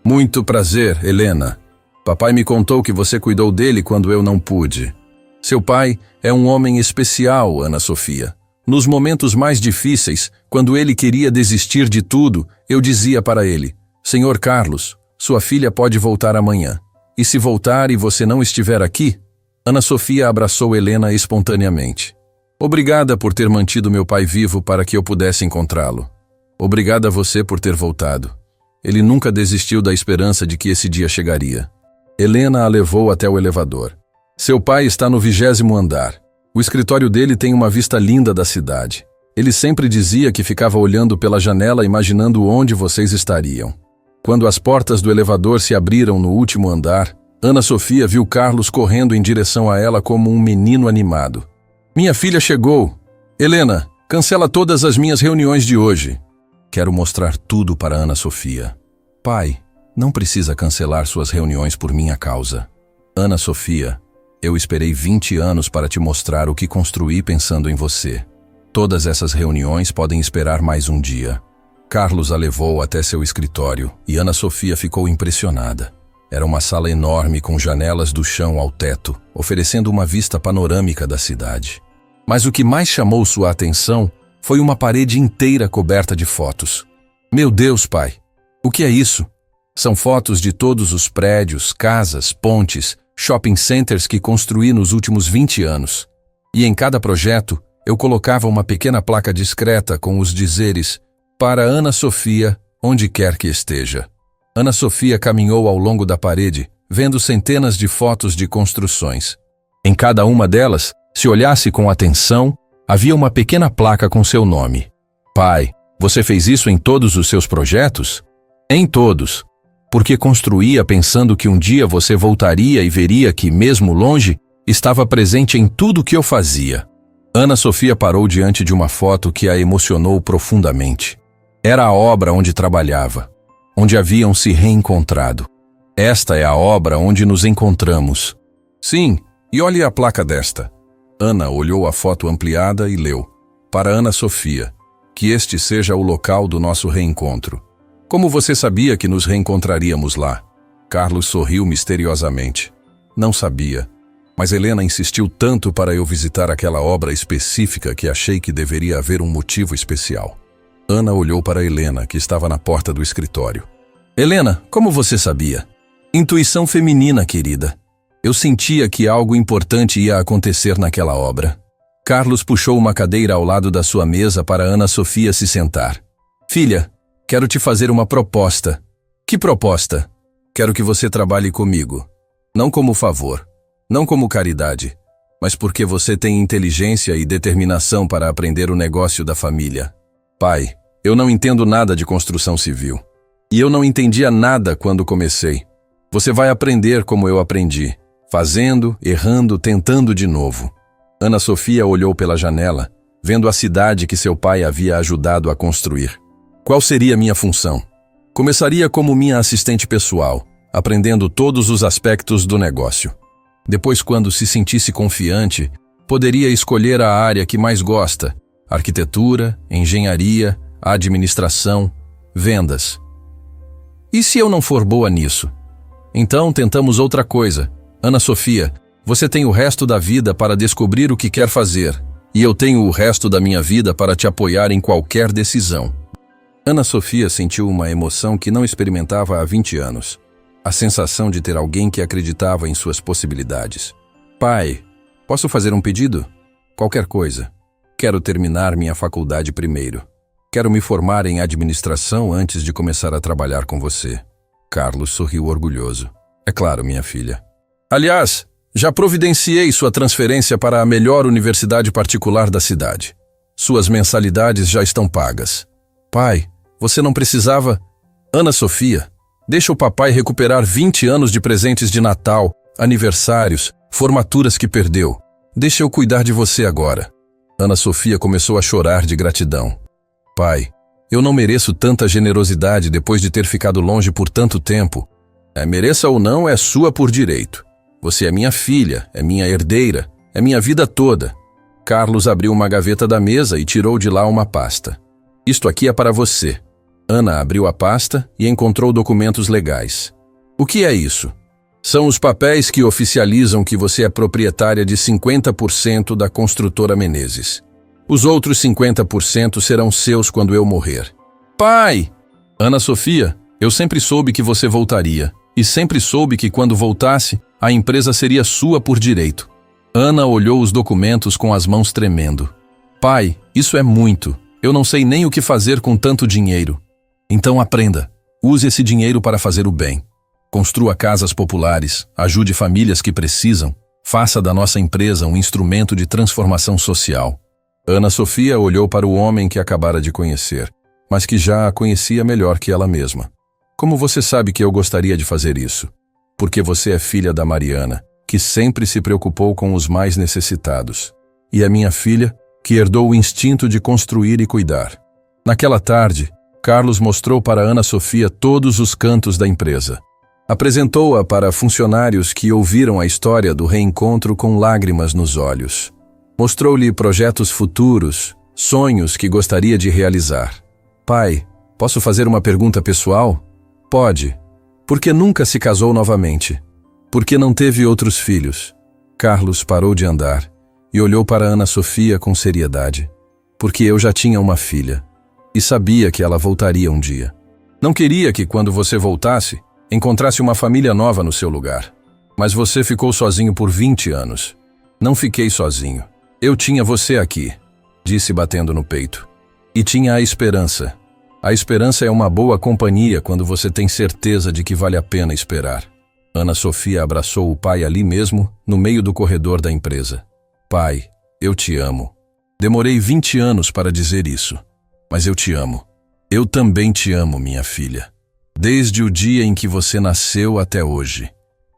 Muito prazer, Helena. Papai me contou que você cuidou dele quando eu não pude. Seu pai é um homem especial, Ana Sofia. Nos momentos mais difíceis, quando ele queria desistir de tudo, eu dizia para ele: Senhor Carlos, sua filha pode voltar amanhã. E se voltar e você não estiver aqui? Ana Sofia abraçou Helena espontaneamente. Obrigada por ter mantido meu pai vivo para que eu pudesse encontrá-lo. Obrigada a você por ter voltado. Ele nunca desistiu da esperança de que esse dia chegaria. Helena a levou até o elevador. Seu pai está no 20º andar. O escritório dele tem uma vista linda da cidade. Ele sempre dizia que ficava olhando pela janela imaginando onde vocês estariam. Quando as portas do elevador se abriram no último andar, Ana Sofia viu Carlos correndo em direção a ela como um menino animado. Minha filha chegou. Helena, cancela todas as minhas reuniões de hoje. Quero mostrar tudo para Ana Sofia. Pai, não precisa cancelar suas reuniões por minha causa. Ana Sofia, eu esperei 20 anos para te mostrar o que construí pensando em você. Todas essas reuniões podem esperar mais um dia. Carlos a levou até seu escritório e Ana Sofia ficou impressionada. Era uma sala enorme com janelas do chão ao teto, oferecendo uma vista panorâmica da cidade. Mas o que mais chamou sua atenção foi uma parede inteira coberta de fotos. Meu Deus, pai! O que é isso? São fotos de todos os prédios, casas, pontes, shopping centers que construí nos últimos 20 anos. E em cada projeto, eu colocava uma pequena placa discreta com os dizeres para Ana Sofia, onde quer que esteja. Ana Sofia caminhou ao longo da parede, vendo centenas de fotos de construções. Em cada uma delas, se olhasse com atenção, havia uma pequena placa com seu nome. Pai, você fez isso em todos os seus projetos? Em todos. Porque construía pensando que um dia você voltaria e veria que, mesmo longe, estava presente em tudo que eu fazia. Ana Sofia parou diante de uma foto que a emocionou profundamente. Era a obra onde trabalhava, onde haviam se reencontrado. Esta é a obra onde nos encontramos. Sim, e olhe a placa desta. Ana olhou a foto ampliada e leu. Para Ana Sofia, que este seja o local do nosso reencontro. Como você sabia que nos reencontraríamos lá? Carlos sorriu misteriosamente. Não sabia, mas Helena insistiu tanto para eu visitar aquela obra específica que achei que deveria haver um motivo especial. Ana olhou para Helena, que estava na porta do escritório. Helena, como você sabia? Intuição feminina, querida. Eu sentia que algo importante ia acontecer naquela obra. Carlos puxou uma cadeira ao lado da sua mesa para Ana Sofia se sentar. Filha, quero te fazer uma proposta. Que proposta? Quero que você trabalhe comigo. Não como favor, não como caridade, mas porque você tem inteligência e determinação para aprender o negócio da família. Pai, eu não entendo nada de construção civil. E eu não entendia nada quando comecei. Você vai aprender como eu aprendi, fazendo, errando, tentando de novo. Ana Sofia olhou pela janela, vendo a cidade que seu pai havia ajudado a construir. Qual seria minha função? Começaria como minha assistente pessoal, aprendendo todos os aspectos do negócio. Depois, quando se sentisse confiante, poderia escolher a área que mais gosta: arquitetura, engenharia, administração, vendas. E se eu não for boa nisso? Então tentamos outra coisa. Ana Sofia, você tem o resto da vida para descobrir o que quer fazer, e eu tenho o resto da minha vida para te apoiar em qualquer decisão. Ana Sofia sentiu uma emoção que não experimentava há 20 anos. A sensação de ter alguém que acreditava em suas possibilidades. Pai, posso fazer um pedido? Qualquer coisa. Quero terminar minha faculdade primeiro. Quero me formar em administração antes de começar a trabalhar com você. Carlos sorriu orgulhoso. É claro, minha filha. Aliás, já providenciei sua transferência para a melhor universidade particular da cidade. Suas mensalidades já estão pagas. Pai, você não precisava... Ana Sofia, deixa o papai recuperar 20 anos de presentes de Natal, aniversários, formaturas que perdeu. Deixa eu cuidar de você agora. Ana Sofia começou a chorar de gratidão. Pai, eu não mereço tanta generosidade depois de ter ficado longe por tanto tempo. Mereça ou não, é sua por direito. Você é minha filha, é minha herdeira, é minha vida toda. Carlos abriu uma gaveta da mesa e tirou de lá uma pasta. Isto aqui é para você. Ana abriu a pasta e encontrou documentos legais. O que é isso? São os papéis que oficializam que você é proprietária de 50% da construtora Menezes. Os outros 50% serão seus quando eu morrer. Pai! Ana Sofia, eu sempre soube que você voltaria. E sempre soube que quando voltasse, a empresa seria sua por direito. Ana olhou os documentos com as mãos tremendo. Pai, isso é muito. Eu não sei nem o que fazer com tanto dinheiro. Então aprenda. Use esse dinheiro para fazer o bem. Construa casas populares, ajude famílias que precisam, faça da nossa empresa um instrumento de transformação social. Ana Sofia olhou para o homem que acabara de conhecer, mas que já a conhecia melhor que ela mesma. Como você sabe que eu gostaria de fazer isso? Porque você é filha da Mariana, que sempre se preocupou com os mais necessitados. E a minha filha, que herdou o instinto de construir e cuidar. Naquela tarde, Carlos mostrou para Ana Sofia todos os cantos da empresa. Apresentou-a para funcionários que ouviram a história do reencontro com lágrimas nos olhos. Mostrou-lhe projetos futuros, sonhos que gostaria de realizar. Pai, posso fazer uma pergunta pessoal? Pode. Por que nunca se casou novamente? Por que não teve outros filhos? Carlos parou de andar e olhou para Ana Sofia com seriedade. Porque eu já tinha uma filha. E sabia que ela voltaria um dia. Não queria que, quando você voltasse, encontrasse uma família nova no seu lugar. Mas você ficou sozinho por 20 anos. Não fiquei sozinho. Eu tinha você aqui, disse batendo no peito. E tinha a esperança. A esperança é uma boa companhia quando você tem certeza de que vale a pena esperar. Ana Sofia abraçou o pai ali mesmo, no meio do corredor da empresa. Pai, eu te amo. Demorei 20 anos para dizer isso, mas eu te amo. Eu também te amo, minha filha. Desde o dia em que você nasceu até hoje.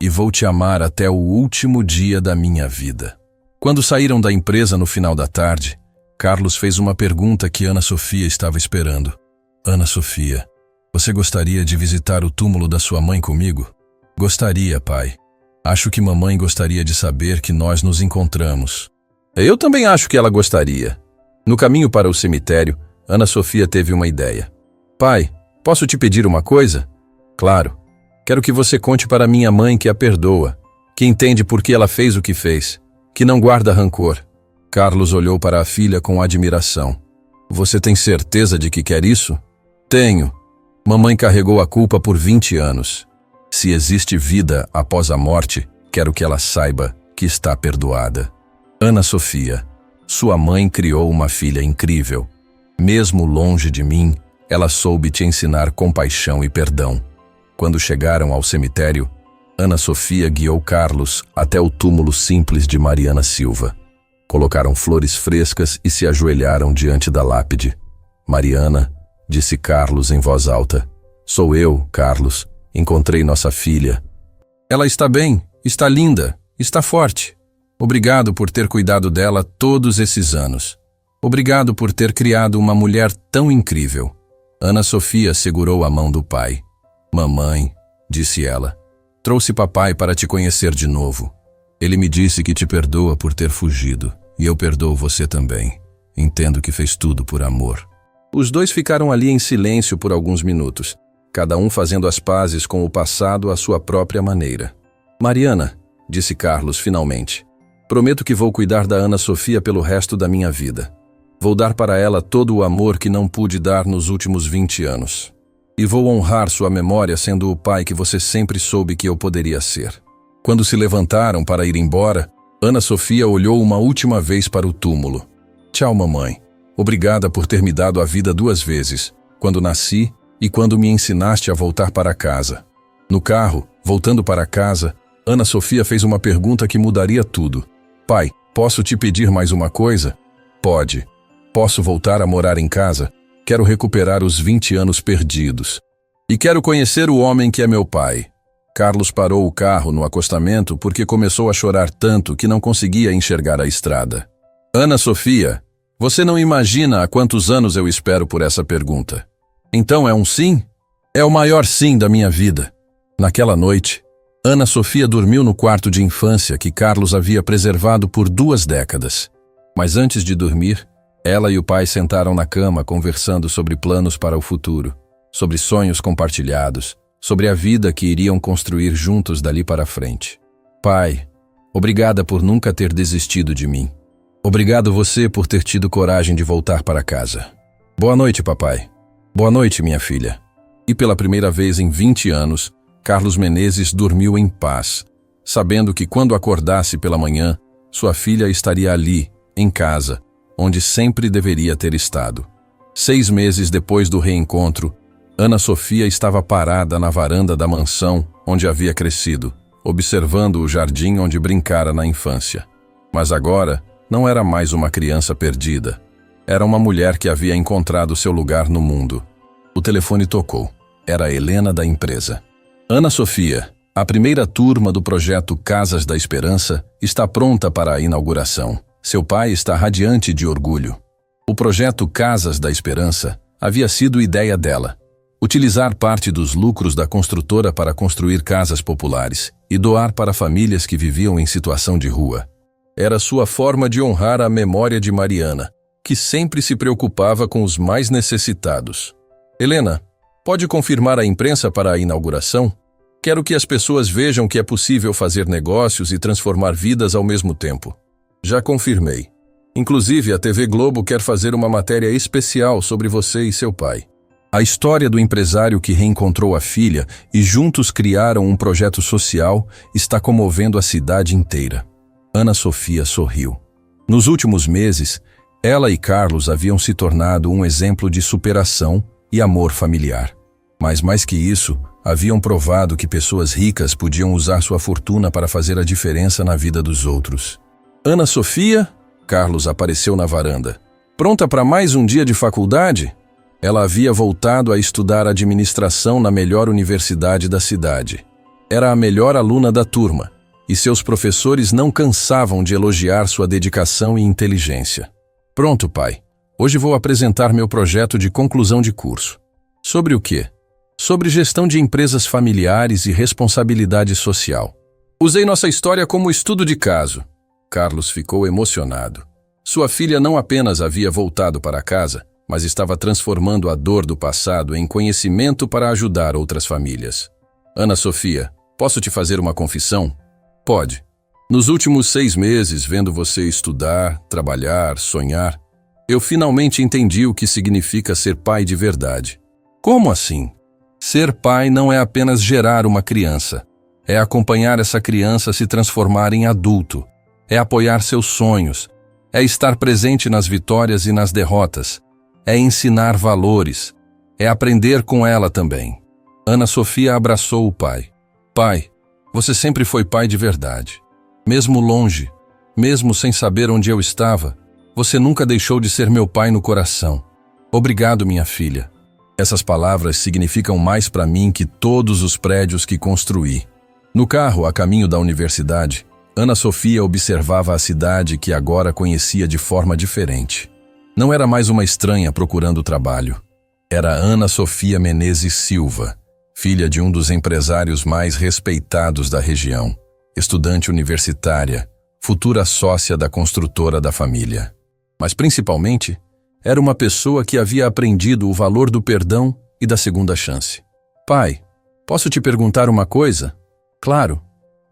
E vou te amar até o último dia da minha vida. Quando saíram da empresa no final da tarde, Carlos fez uma pergunta que Ana Sofia estava esperando. Ana Sofia, você gostaria de visitar o túmulo da sua mãe comigo? Gostaria, pai. Acho que mamãe gostaria de saber que nós nos encontramos. Eu também acho que ela gostaria. No caminho para o cemitério, Ana Sofia teve uma ideia. Pai, posso te pedir uma coisa? Claro. Quero que você conte para minha mãe que a perdoa, que entende por que ela fez o que fez, que não guarda rancor. Carlos olhou para a filha com admiração. Você tem certeza de que quer isso? Tenho. Mamãe carregou a culpa por 20 anos. Se existe vida após a morte, quero que ela saiba que está perdoada. Ana Sofia, sua mãe criou uma filha incrível. Mesmo longe de mim, ela soube te ensinar compaixão e perdão. Quando chegaram ao cemitério, Ana Sofia guiou Carlos até o túmulo simples de Mariana Silva. Colocaram flores frescas e se ajoelharam diante da lápide. Mariana, disse Carlos em voz alta. Sou eu, Carlos. Encontrei nossa filha. Ela está bem, está linda, está forte. Obrigado por ter cuidado dela todos esses anos. Obrigado por ter criado uma mulher tão incrível. Ana Sofia segurou a mão do pai. Mamãe, disse ela, trouxe papai para te conhecer de novo. Ele me disse que te perdoa por ter fugido, e eu perdoo você também. Entendo que fez tudo por amor. Os dois ficaram ali em silêncio por alguns minutos, cada um fazendo as pazes com o passado à sua própria maneira. Mariana, disse Carlos finalmente, prometo que vou cuidar da Ana Sofia pelo resto da minha vida. Vou dar para ela todo o amor que não pude dar nos últimos 20 anos. E vou honrar sua memória sendo o pai que você sempre soube que eu poderia ser. Quando se levantaram para ir embora, Ana Sofia olhou uma última vez para o túmulo. Tchau, mamãe. Obrigada por ter me dado a vida 2 vezes, quando nasci e quando me ensinaste a voltar para casa. No carro, voltando para casa, Ana Sofia fez uma pergunta que mudaria tudo. Pai, posso te pedir mais uma coisa? Pode. Posso voltar a morar em casa? Quero recuperar os 20 anos perdidos. E quero conhecer o homem que é meu pai. Carlos parou o carro no acostamento porque começou a chorar tanto que não conseguia enxergar a estrada. Ana Sofia, você não imagina há quantos anos eu espero por essa pergunta. Então é um sim? É o maior sim da minha vida. Naquela noite, Ana Sofia dormiu no quarto de infância que Carlos havia preservado por 2 décadas. Mas antes de dormir, ela e o pai sentaram na cama conversando sobre planos para o futuro, sobre sonhos compartilhados, sobre a vida que iriam construir juntos dali para frente. Pai, obrigada por nunca ter desistido de mim. Obrigado você por ter tido coragem de voltar para casa. Boa noite, papai. Boa noite, minha filha. E pela primeira vez em 20 anos, Carlos Menezes dormiu em paz, sabendo que quando acordasse pela manhã, sua filha estaria ali, em casa, onde sempre deveria ter estado. 6 meses depois do reencontro, Ana Sofia estava parada na varanda da mansão onde havia crescido, observando o jardim onde brincara na infância. Mas agora, não era mais uma criança perdida. Era uma mulher que havia encontrado seu lugar no mundo. O telefone tocou. Era a Helena da empresa. Ana Sofia, a primeira turma do projeto Casas da Esperança, está pronta para a inauguração. Seu pai está radiante de orgulho. O projeto Casas da Esperança havia sido ideia dela. Utilizar parte dos lucros da construtora para construir casas populares e doar para famílias que viviam em situação de rua. Era sua forma de honrar a memória de Mariana, que sempre se preocupava com os mais necessitados. Helena, pode confirmar a imprensa para a inauguração? Quero que as pessoas vejam que é possível fazer negócios e transformar vidas ao mesmo tempo. Já confirmei. Inclusive, a TV Globo quer fazer uma matéria especial sobre você e seu pai. A história do empresário que reencontrou a filha e juntos criaram um projeto social está comovendo a cidade inteira. Ana Sofia sorriu. Nos últimos meses, ela e Carlos haviam se tornado um exemplo de superação e amor familiar. Mas mais que isso, haviam provado que pessoas ricas podiam usar sua fortuna para fazer a diferença na vida dos outros. Ana Sofia? Carlos apareceu na varanda. Pronta para mais um dia de faculdade? Ela havia voltado a estudar administração na melhor universidade da cidade. Era a melhor aluna da turma, e seus professores não cansavam de elogiar sua dedicação e inteligência. Pronto, pai. Hoje vou apresentar meu projeto de conclusão de curso. Sobre o quê? Sobre gestão de empresas familiares e responsabilidade social. Usei nossa história como estudo de caso. Carlos ficou emocionado. Sua filha não apenas havia voltado para casa, mas estava transformando a dor do passado em conhecimento para ajudar outras famílias. Ana Sofia, posso te fazer uma confissão? Pode. Nos últimos 6 meses, vendo você estudar, trabalhar, sonhar, eu finalmente entendi o que significa ser pai de verdade. Como assim? Ser pai não é apenas gerar uma criança. É acompanhar essa criança se transformar em adulto. É apoiar seus sonhos. É estar presente nas vitórias e nas derrotas. É ensinar valores. É aprender com ela também. Ana Sofia abraçou o pai. Pai, você sempre foi pai de verdade. Mesmo longe, mesmo sem saber onde eu estava, você nunca deixou de ser meu pai no coração. Obrigado, minha filha. Essas palavras significam mais para mim que todos os prédios que construí. No carro, a caminho da universidade, Ana Sofia observava a cidade que agora conhecia de forma diferente. Não era mais uma estranha procurando trabalho. Era Ana Sofia Menezes Silva, filha de um dos empresários mais respeitados da região, estudante universitária, futura sócia da construtora da família. Mas principalmente, era uma pessoa que havia aprendido o valor do perdão e da segunda chance. Pai, posso te perguntar uma coisa? Claro.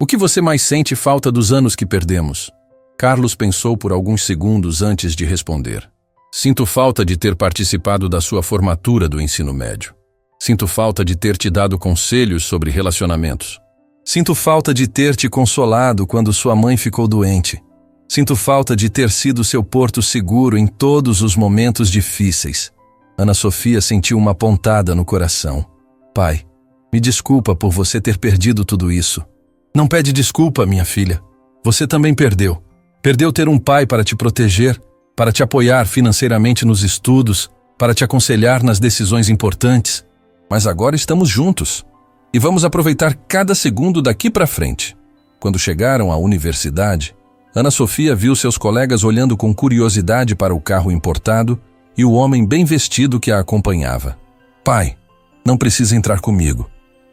O que você mais sente falta dos anos que perdemos? Carlos pensou por alguns segundos antes de responder. Sinto falta de ter participado da sua formatura do ensino médio. Sinto falta de ter te dado conselhos sobre relacionamentos. Sinto falta de ter te consolado quando sua mãe ficou doente. Sinto falta de ter sido seu porto seguro em todos os momentos difíceis. Ana Sofia sentiu uma pontada no coração. Pai, me desculpa por você ter perdido tudo isso. Não pede desculpa, minha filha. Você também perdeu. Perdeu ter um pai para te proteger, para te apoiar financeiramente nos estudos, para te aconselhar nas decisões importantes. Mas agora estamos juntos. E vamos aproveitar cada segundo daqui para frente. Quando chegaram à universidade, Ana Sofia viu seus colegas olhando com curiosidade para o carro importado e o homem bem vestido que a acompanhava. Pai, não precisa entrar comigo.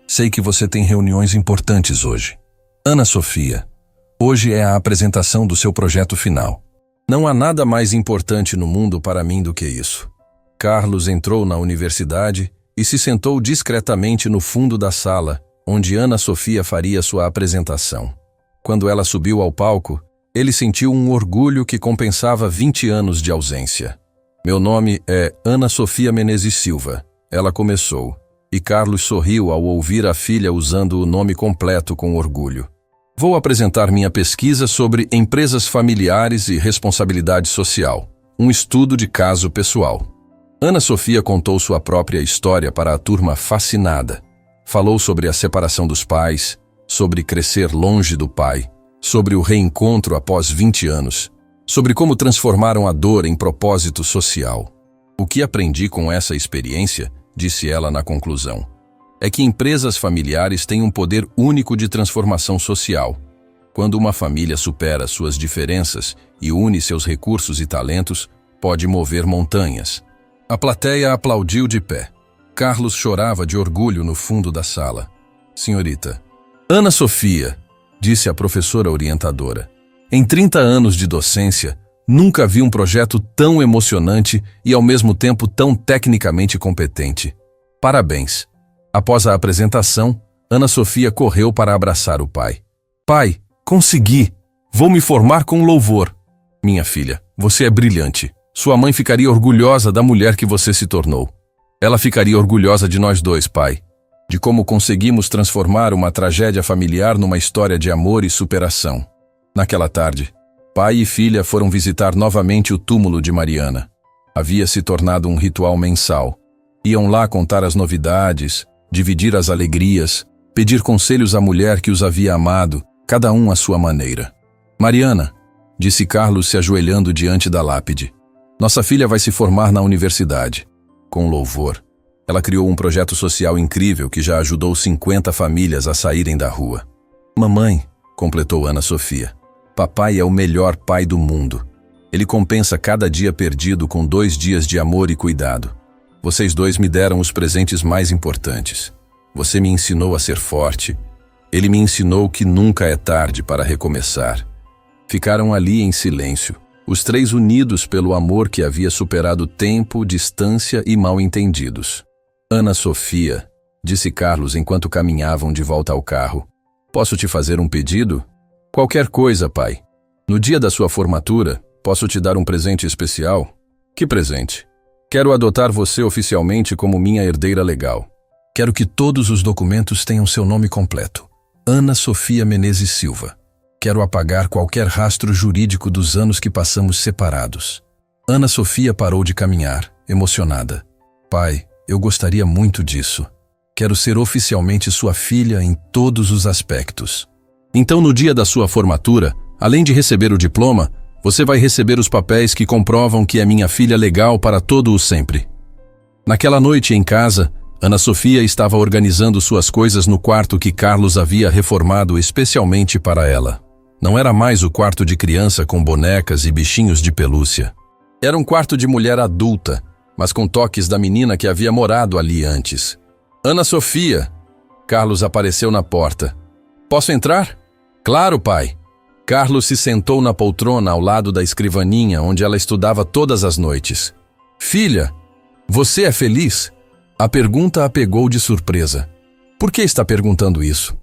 Sei que você tem reuniões importantes hoje. Ana Sofia, hoje é a apresentação do seu projeto final. Não há nada mais importante no mundo para mim do que isso. Carlos entrou na universidade e se sentou discretamente no fundo da sala, onde Ana Sofia faria sua apresentação. Quando ela subiu ao palco, ele sentiu um orgulho que compensava 20 anos de ausência. Meu nome é Ana Sofia Menezes Silva. Ela começou, e Carlos sorriu ao ouvir a filha usando o nome completo com orgulho. Vou apresentar minha pesquisa sobre empresas familiares e responsabilidade social, um estudo de caso pessoal. Ana Sofia contou sua própria história para a turma fascinada. Falou sobre a separação dos pais, sobre crescer longe do pai, sobre o reencontro após 20 anos, sobre como transformaram a dor em propósito social. O que aprendi com essa experiência, disse ela na conclusão, é que empresas familiares têm um poder único de transformação social. Quando uma família supera suas diferenças e une seus recursos e talentos, pode mover montanhas. A plateia aplaudiu de pé. Carlos chorava de orgulho no fundo da sala. Senhorita, Ana Sofia, disse a professora orientadora, em 30 anos de docência, nunca vi um projeto tão emocionante e ao mesmo tempo tão tecnicamente competente. Parabéns. Após a apresentação, Ana Sofia correu para abraçar o pai. Pai, consegui! Vou me formar com louvor. Minha filha, Você é brilhante. Sua mãe ficaria orgulhosa da mulher que você se tornou. Ela ficaria orgulhosa de nós dois, pai. De como conseguimos transformar uma tragédia familiar numa história de amor e superação. Naquela tarde, pai e filha foram visitar novamente o túmulo de Mariana. Havia se tornado um ritual mensal. Iam lá contar as novidades, dividir as alegrias, pedir conselhos à mulher que os havia amado, cada um à sua maneira. Mariana, disse Carlos se ajoelhando diante da lápide, nossa filha vai se formar na universidade. Com louvor, ela criou um projeto social incrível que já ajudou 50 famílias a saírem da rua. Mamãe, completou Ana Sofia, papai é o melhor pai do mundo. Ele compensa cada dia perdido com 2 dias de amor e cuidado. Vocês dois me deram os presentes mais importantes. Você me ensinou a ser forte. Ele me ensinou que nunca é tarde para recomeçar. Ficaram ali em silêncio, os 3 unidos pelo amor que havia superado tempo, distância e mal-entendidos. Ana Sofia, disse Carlos enquanto caminhavam de volta ao carro. Posso te fazer um pedido? Qualquer coisa, pai. No dia da sua formatura, posso te dar um presente especial? Que presente? Quero adotar você oficialmente como minha herdeira legal. Quero que todos os documentos tenham seu nome completo. Ana Sofia Menezes Silva. Quero apagar qualquer rastro jurídico dos anos que passamos separados. Ana Sofia parou de caminhar, emocionada. Pai, eu gostaria muito disso. Quero ser oficialmente sua filha em todos os aspectos. Então, no dia da sua formatura, além de receber o diploma, você vai receber os papéis que comprovam que é minha filha legal para todo o sempre. Naquela noite em casa, Ana Sofia estava organizando suas coisas no quarto que Carlos havia reformado especialmente para ela. Não era mais o quarto de criança com bonecas e bichinhos de pelúcia. Era um quarto de mulher adulta, mas com toques da menina que havia morado ali antes. Ana Sofia! Carlos apareceu na porta. Posso entrar? Claro, pai. Carlos se sentou na poltrona ao lado da escrivaninha onde ela estudava todas as noites. Filha, você é feliz? A pergunta a pegou de surpresa. Por que está perguntando isso?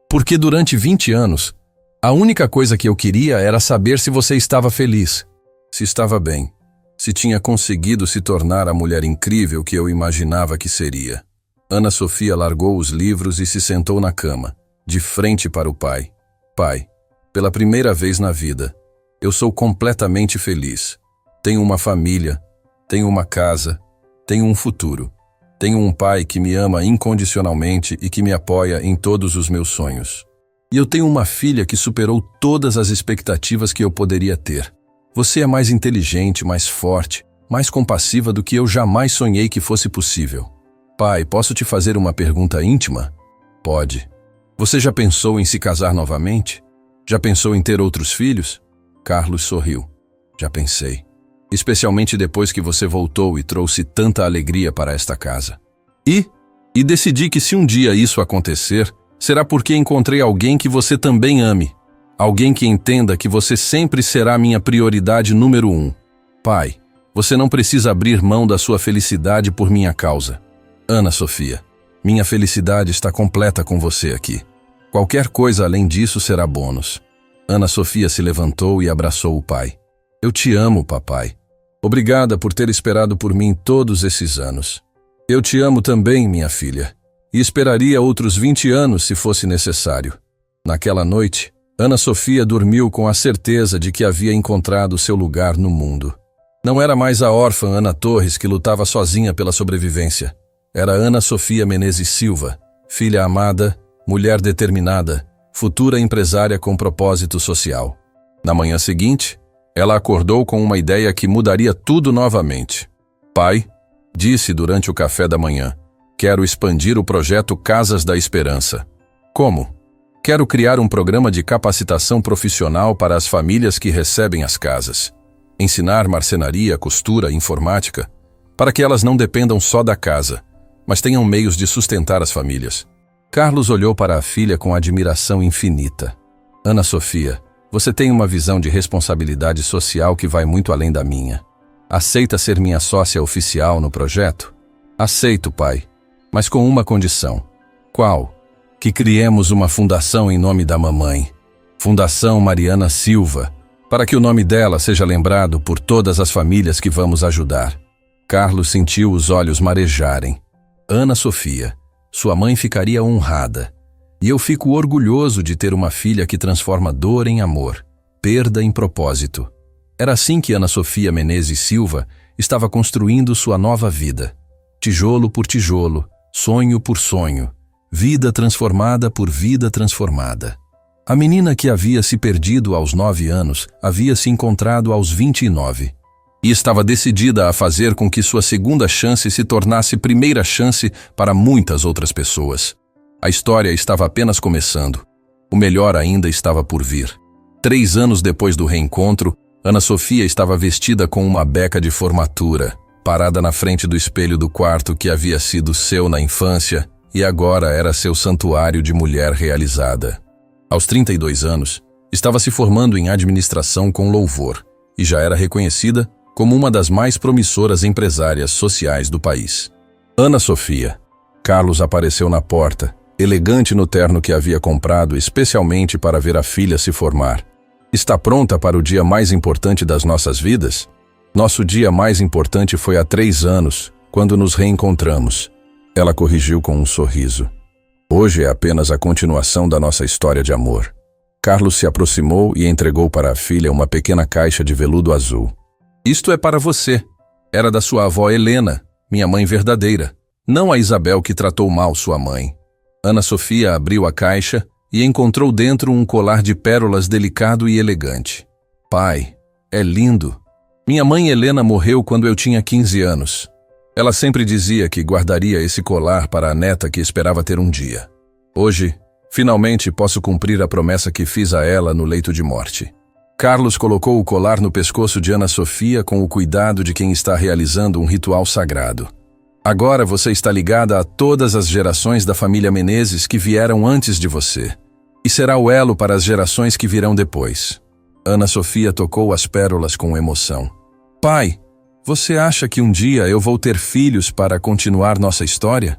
Porque durante 20 anos, a única coisa que eu queria era saber se você estava feliz, se estava bem, se tinha conseguido se tornar a mulher incrível que eu imaginava que seria. Ana Sofia largou os livros e se sentou na cama, de frente para o pai. Pai, pela primeira vez na vida, eu sou completamente feliz. Tenho uma família, tenho uma casa, tenho um futuro. Tenho um pai que me ama incondicionalmente e que me apoia em todos os meus sonhos. E eu tenho uma filha que superou todas as expectativas que eu poderia ter. Você é mais inteligente, mais forte, mais compassiva do que eu jamais sonhei que fosse possível. Pai, posso te fazer uma pergunta íntima? Pode. Você já pensou em se casar novamente? Já pensou em ter outros filhos? Carlos sorriu. Já pensei. Especialmente depois que você voltou e trouxe tanta alegria para esta casa. E decidi que se um dia isso acontecer, será porque encontrei alguém que você também ame. Alguém que entenda que você sempre será minha prioridade número 1. Pai, você não precisa abrir mão da sua felicidade por minha causa. Ana Sofia, minha felicidade está completa com você aqui. Qualquer coisa além disso será bônus. Ana Sofia se levantou e abraçou o pai. Eu te amo, papai. Obrigada por ter esperado por mim todos esses anos. Eu te amo também, minha filha. E esperaria outros 20 anos se fosse necessário. Naquela noite, Ana Sofia dormiu com a certeza de que havia encontrado seu lugar no mundo. Não era mais a órfã Ana Torres que lutava sozinha pela sobrevivência. Era Ana Sofia Menezes Silva, filha amada, mulher determinada, futura empresária com propósito social. Na manhã seguinte, ela acordou com uma ideia que mudaria tudo novamente. Pai, disse durante o café da manhã, quero expandir o projeto Casas da Esperança. Como? Quero criar um programa de capacitação profissional para as famílias que recebem as casas. Ensinar marcenaria, costura, informática, para que elas não dependam só da casa, mas tenham meios de sustentar as famílias. Carlos olhou para a filha com admiração infinita. Ana Sofia, você tem uma visão de responsabilidade social que vai muito além da minha. Aceita ser minha sócia oficial no projeto? Aceito, pai, mas com uma condição. Qual? Que criemos uma fundação em nome da mamãe. Fundação Mariana Silva. para que o nome dela seja lembrado por todas as famílias que vamos ajudar. Carlos sentiu os olhos marejarem. Ana Sofia, sua mãe ficaria honrada. E eu fico orgulhoso de ter uma filha que transforma dor em amor, perda em propósito. Era assim que Ana Sofia Menezes Silva estava construindo sua nova vida. Tijolo por tijolo, sonho por sonho, vida transformada por vida transformada. A menina que havia se perdido aos 9 anos havia se encontrado aos 29 e estava decidida a fazer com que sua segunda chance se tornasse primeira chance para muitas outras pessoas. A história estava apenas começando. O melhor ainda estava por vir. 3 anos depois do reencontro, Ana Sofia estava vestida com uma beca de formatura, parada na frente do espelho do quarto que havia sido seu na infância e agora era seu santuário de mulher realizada. Aos 32 anos, estava se formando em administração com louvor e já era reconhecida como uma das mais promissoras empresárias sociais do país. Ana Sofia. Carlos apareceu na porta, elegante no terno que havia comprado especialmente para ver a filha se formar. Está pronta para o dia mais importante das nossas vidas? Nosso dia mais importante foi há 3 anos, quando nos reencontramos. Ela corrigiu com um sorriso. Hoje é apenas a continuação da nossa história de amor. Carlos se aproximou e entregou para a filha uma pequena caixa de veludo azul. Isto é para você. Era da sua avó Helena, minha mãe verdadeira, não a Isabel que tratou mal sua mãe. Ana Sofia abriu a caixa e encontrou dentro um colar de pérolas delicado e elegante. Pai, é lindo. Minha mãe Helena morreu quando eu tinha 15 anos. Ela sempre dizia que guardaria esse colar para a neta que esperava ter um dia. Hoje, finalmente posso cumprir a promessa que fiz a ela no leito de morte. Carlos colocou o colar no pescoço de Ana Sofia com o cuidado de quem está realizando um ritual sagrado. Agora você está ligada a todas as gerações da família Menezes que vieram antes de você. E será o elo para as gerações que virão depois. Ana Sofia tocou as pérolas com emoção. Pai, você acha que um dia eu vou ter filhos para continuar nossa história?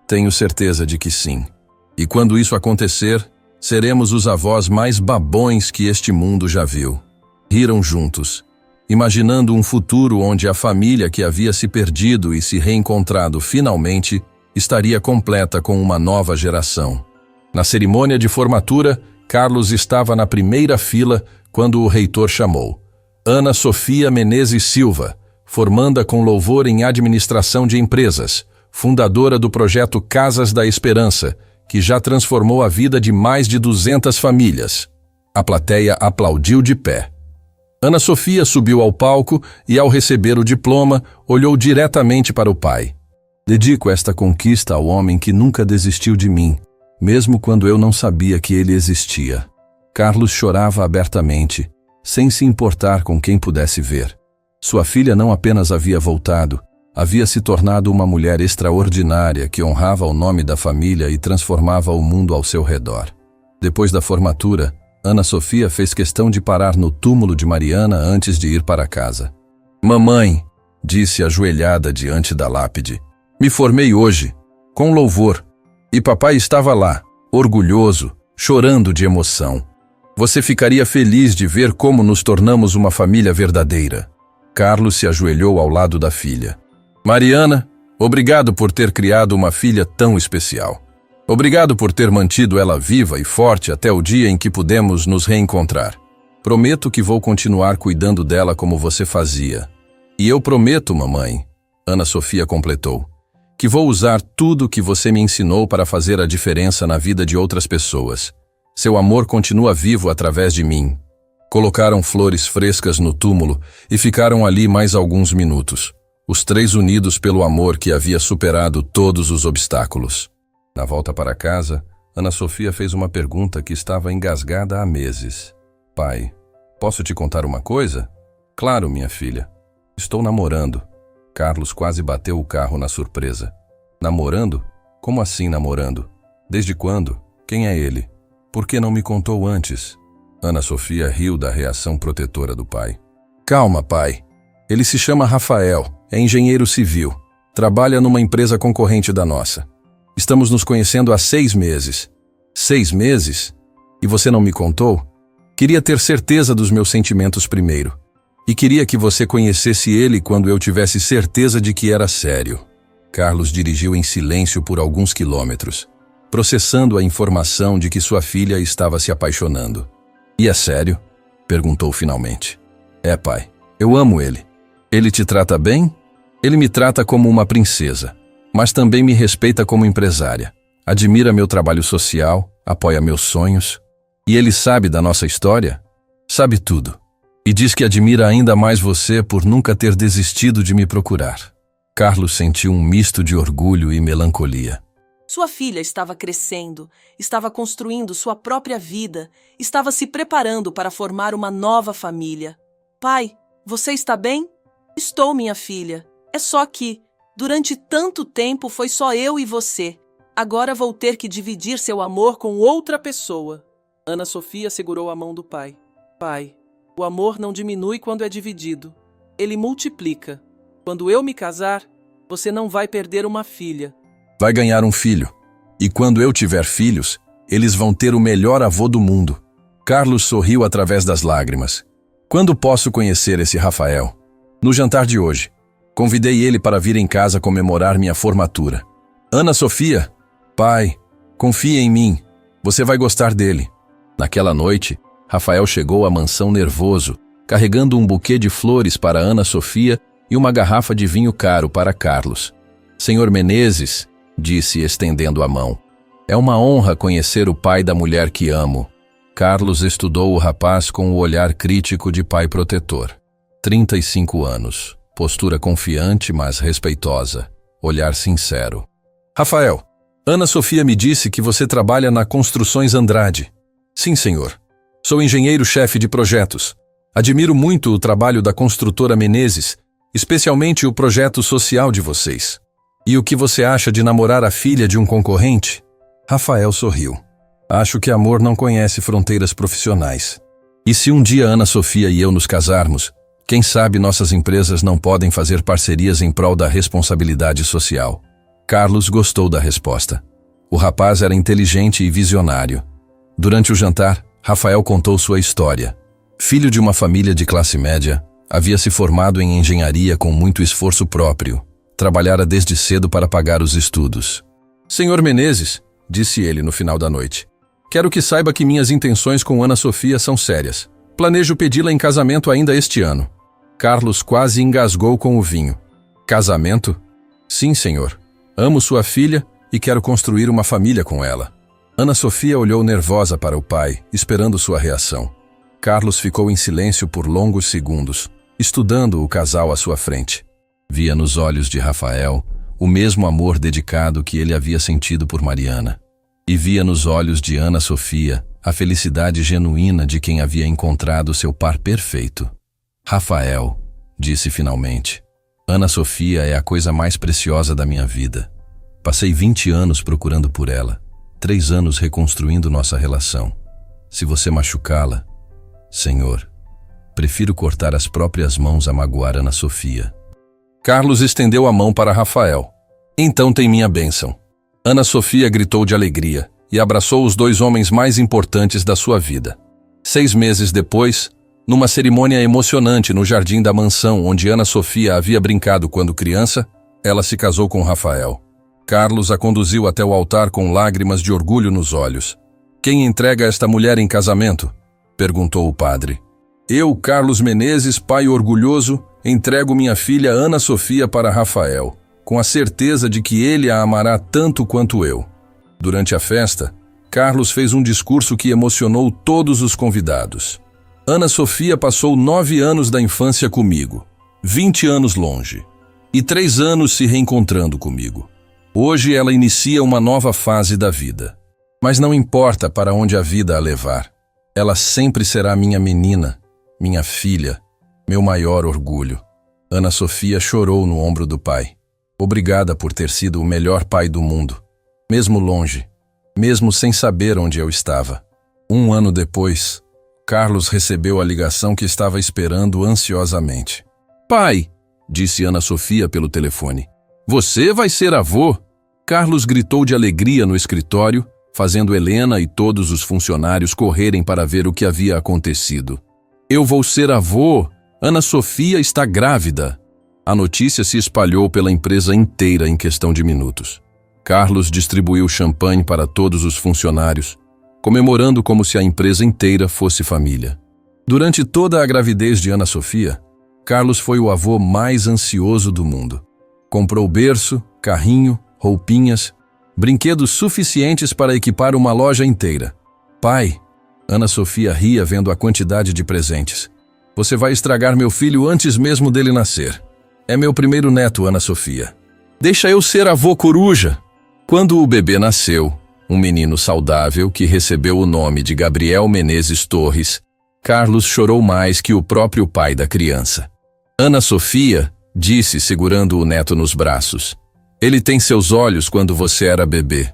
Tenho certeza de que sim. E quando isso acontecer, seremos os avós mais babões que este mundo já viu. Riram juntos, imaginando um futuro onde a família que havia se perdido e se reencontrado finalmente estaria completa com uma nova geração. Na cerimônia de formatura, Carlos estava na primeira fila quando o reitor chamou. Ana Sofia Menezes Silva, formanda com louvor em administração de empresas, fundadora do projeto Casas da Esperança, que já transformou a vida de mais de 200 famílias. A plateia aplaudiu de pé. Ana Sofia subiu ao palco e, ao receber o diploma, olhou diretamente para o pai. Dedico esta conquista ao homem que nunca desistiu de mim, mesmo quando eu não sabia que ele existia. Carlos chorava abertamente, sem se importar com quem pudesse ver. Sua filha não apenas havia voltado, havia se tornado uma mulher extraordinária que honrava o nome da família e transformava o mundo ao seu redor. Depois da formatura, Ana Sofia fez questão de parar no túmulo de Mariana antes de ir para casa. Mamãe, disse ajoelhada diante da lápide, me formei hoje, com louvor, e papai estava lá, orgulhoso, chorando de emoção. Você ficaria feliz de ver como nos tornamos uma família verdadeira. Carlos se ajoelhou ao lado da filha. Mariana, obrigado por ter criado uma filha tão especial. Obrigado por ter mantido ela viva e forte até o dia em que pudemos nos reencontrar. Prometo que vou continuar cuidando dela como você fazia. E eu prometo, mamãe, Ana Sofia completou, que vou usar tudo que você me ensinou para fazer a diferença na vida de outras pessoas. Seu amor continua vivo através de mim. Colocaram flores frescas no túmulo e ficaram ali mais alguns minutos, os 3 unidos pelo amor que havia superado todos os obstáculos. Na volta para casa, Ana Sofia fez uma pergunta que estava engasgada há meses. Pai, posso te contar uma coisa? Claro, minha filha. Estou namorando. Carlos quase bateu o carro na surpresa. Namorando? Como assim namorando? Desde quando? Quem é ele? Por que não me contou antes? Ana Sofia riu da reação protetora do pai. Calma, pai. Ele se chama Rafael, é engenheiro civil. Trabalha numa empresa concorrente da nossa. Estamos nos conhecendo há 6 meses. 6 meses? E você não me contou? Queria ter certeza dos meus sentimentos primeiro. E queria que você conhecesse ele quando eu tivesse certeza de que era sério. Carlos dirigiu em silêncio por alguns quilômetros, processando a informação de que sua filha estava se apaixonando. E é sério? Perguntou finalmente. É, pai. Eu amo ele. Ele te trata bem? Ele me trata como uma princesa, mas também me respeita como empresária. Admira meu trabalho social, apoia meus sonhos. E ele sabe da nossa história? Sabe tudo. E diz que admira ainda mais você por nunca ter desistido de me procurar. Carlos sentiu um misto de orgulho e melancolia. Sua filha estava crescendo, estava construindo sua própria vida, estava se preparando para formar uma nova família. Pai, você está bem? Estou, minha filha. É só que, durante tanto tempo, foi só eu e você. Agora vou ter que dividir seu amor com outra pessoa. Ana Sofia segurou a mão do pai. Pai, o amor não diminui quando é dividido. Ele multiplica. Quando eu me casar, você não vai perder uma filha. Vai ganhar um filho. E quando eu tiver filhos, eles vão ter o melhor avô do mundo. Carlos sorriu através das lágrimas. Quando posso conhecer esse Rafael? No jantar de hoje. Convidei ele para vir em casa comemorar minha formatura. Ana Sofia, pai, confia em mim. Você vai gostar dele. Naquela noite, Rafael chegou à mansão nervoso, carregando um buquê de flores para Ana Sofia e uma garrafa de vinho caro para Carlos. Senhor Menezes, disse estendendo a mão. É uma honra conhecer o pai da mulher que amo. Carlos estudou o rapaz com o olhar crítico de pai protetor. 35 anos, postura confiante, mas respeitosa, olhar sincero. Rafael, Ana Sofia me disse que você trabalha na Construções Andrade. Sim, senhor. Sou engenheiro-chefe de projetos. Admiro muito o trabalho da construtora Menezes, especialmente o projeto social de vocês. E o que você acha de namorar a filha de um concorrente? Rafael sorriu. Acho que amor não conhece fronteiras profissionais. E se um dia Ana Sofia e eu nos casarmos, quem sabe nossas empresas não podem fazer parcerias em prol da responsabilidade social? Carlos gostou da resposta. O rapaz era inteligente e visionário. Durante o jantar, Rafael contou sua história. Filho de uma família de classe média, havia se formado em engenharia com muito esforço próprio. Trabalhara desde cedo para pagar os estudos. Senhor Menezes, disse ele no final da noite, quero que saiba que minhas intenções com Ana Sofia são sérias. Planejo pedi-la em casamento ainda este ano. Carlos quase engasgou com o vinho. Casamento? Sim, senhor. Amo sua filha e quero construir uma família com ela. Ana Sofia olhou nervosa para o pai, esperando sua reação. Carlos ficou em silêncio por longos segundos, estudando o casal à sua frente. Via nos olhos de Rafael o mesmo amor dedicado que ele havia sentido por Mariana. E via nos olhos de Ana Sofia a felicidade genuína de quem havia encontrado seu par perfeito. Rafael, disse finalmente, Ana Sofia é a coisa mais preciosa da minha vida. Passei 20 anos procurando por ela, 3 anos reconstruindo nossa relação. Se você machucá-la, Senhor, prefiro cortar as próprias mãos a magoar Ana Sofia. Carlos estendeu a mão para Rafael. Então tem minha bênção. Ana Sofia gritou de alegria e abraçou os 2 homens mais importantes da sua vida. 6 meses depois, numa cerimônia emocionante no jardim da mansão onde Ana Sofia havia brincado quando criança, ela se casou com Rafael. Carlos a conduziu até o altar com lágrimas de orgulho nos olhos. Quem entrega esta mulher em casamento? Perguntou o padre. Eu, Carlos Menezes, pai orgulhoso, entrego minha filha Ana Sofia para Rafael, com a certeza de que ele a amará tanto quanto eu. Durante a festa, Carlos fez um discurso que emocionou todos os convidados. Ana Sofia passou 9 anos da infância comigo, 20 anos longe, e 3 anos se reencontrando comigo. Hoje ela inicia uma nova fase da vida. Mas não importa para onde a vida a levar. Ela sempre será minha menina, minha filha, meu maior orgulho. Ana Sofia chorou no ombro do pai. Obrigada por ter sido o melhor pai do mundo. Mesmo longe, mesmo sem saber onde eu estava. 1 ano depois, Carlos recebeu a ligação que estava esperando ansiosamente. Pai, disse Ana Sofia pelo telefone. Você vai ser avô? Carlos gritou de alegria no escritório fazendo Helena e todos os funcionários correrem para ver o que havia acontecido. Eu vou ser avô! Ana Sofia está grávida! A notícia se espalhou pela empresa inteira em questão de minutos. Carlos distribuiu champanhe para todos os funcionários, comemorando como se a empresa inteira fosse família. Durante toda a gravidez de Ana Sofia, Carlos foi o avô mais ansioso do mundo. Comprou berço, carrinho, roupinhas, brinquedos suficientes para equipar uma loja inteira. Pai, Ana Sofia ria vendo a quantidade de presentes. Você vai estragar meu filho antes mesmo dele nascer. É meu primeiro neto, Ana Sofia. Deixa eu ser avô coruja. Quando o bebê nasceu, um menino saudável que recebeu o nome de Gabriel Menezes Torres, Carlos chorou mais que o próprio pai da criança. Ana Sofia disse segurando o neto nos braços: ele tem seus olhos quando você era bebê.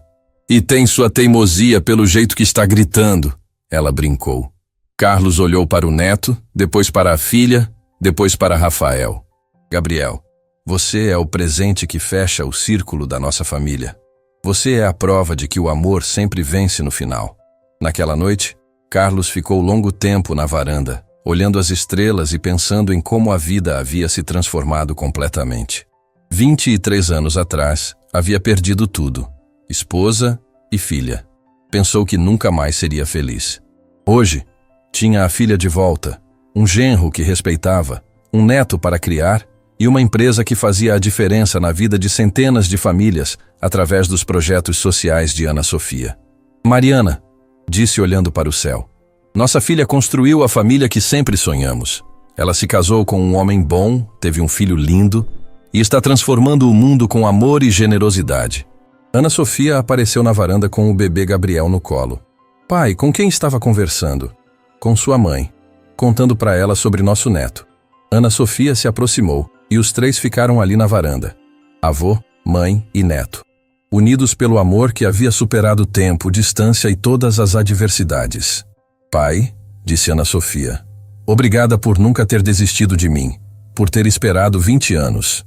E tem sua teimosia pelo jeito que está gritando, ela brincou. Carlos olhou para o neto, depois para a filha, depois para Rafael. Gabriel, você é o presente que fecha o círculo da nossa família. Você é a prova de que o amor sempre vence no final. Naquela noite, Carlos ficou longo tempo na varanda, olhando as estrelas e pensando em como a vida havia se transformado completamente. 23 anos atrás, havia perdido tudo: esposa e filha. Pensou que nunca mais seria feliz. Hoje, tinha a filha de volta, um genro que respeitava, um neto para criar e uma empresa que fazia a diferença na vida de centenas de famílias através dos projetos sociais de Ana Sofia. Mariana, disse olhando para o céu, nossa filha construiu a família que sempre sonhamos. Ela se casou com um homem bom, teve um filho lindo e está transformando o mundo com amor e generosidade. Ana Sofia apareceu na varanda com o bebê Gabriel no colo. Pai, com quem estava conversando? Com sua mãe, contando para ela sobre nosso neto. Ana Sofia se aproximou e os três ficaram ali na varanda. Avô, mãe e neto. Unidos pelo amor que havia superado o tempo, distância e todas as adversidades. Pai, disse Ana Sofia, obrigada por nunca ter desistido de mim, por ter esperado 20 anos,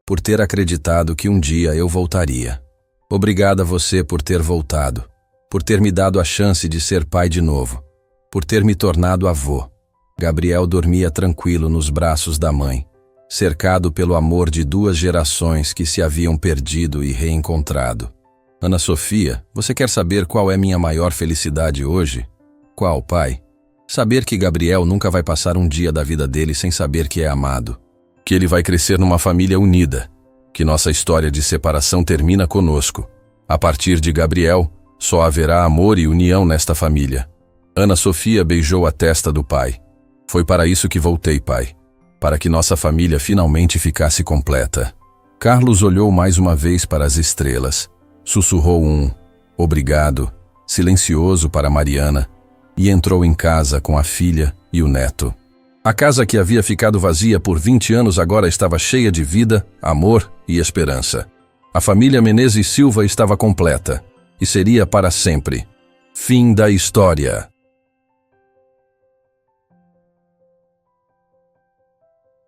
por ter acreditado que um dia eu voltaria. Obrigada a você por ter voltado, por ter me dado a chance de ser pai de novo, por ter me tornado avô. Gabriel dormia tranquilo nos braços da mãe, cercado pelo amor de 2 gerações que se haviam perdido e reencontrado. Ana Sofia, você quer saber qual é minha maior felicidade hoje? Qual, pai? Saber que Gabriel nunca vai passar um dia da vida dele sem saber que é amado, que ele vai crescer numa família unida, que nossa história de separação termina conosco. A partir de Gabriel, só haverá amor e união nesta família. Ana Sofia beijou a testa do pai. Foi para isso que voltei, pai. Para que nossa família finalmente ficasse completa. Carlos olhou mais uma vez para as estrelas. Sussurrou um obrigado, silencioso para Mariana, e entrou em casa com a filha e o neto. A casa que havia ficado vazia por 20 anos agora estava cheia de vida, amor e esperança. A família Menezes Silva estava completa, e seria para sempre. Fim da história.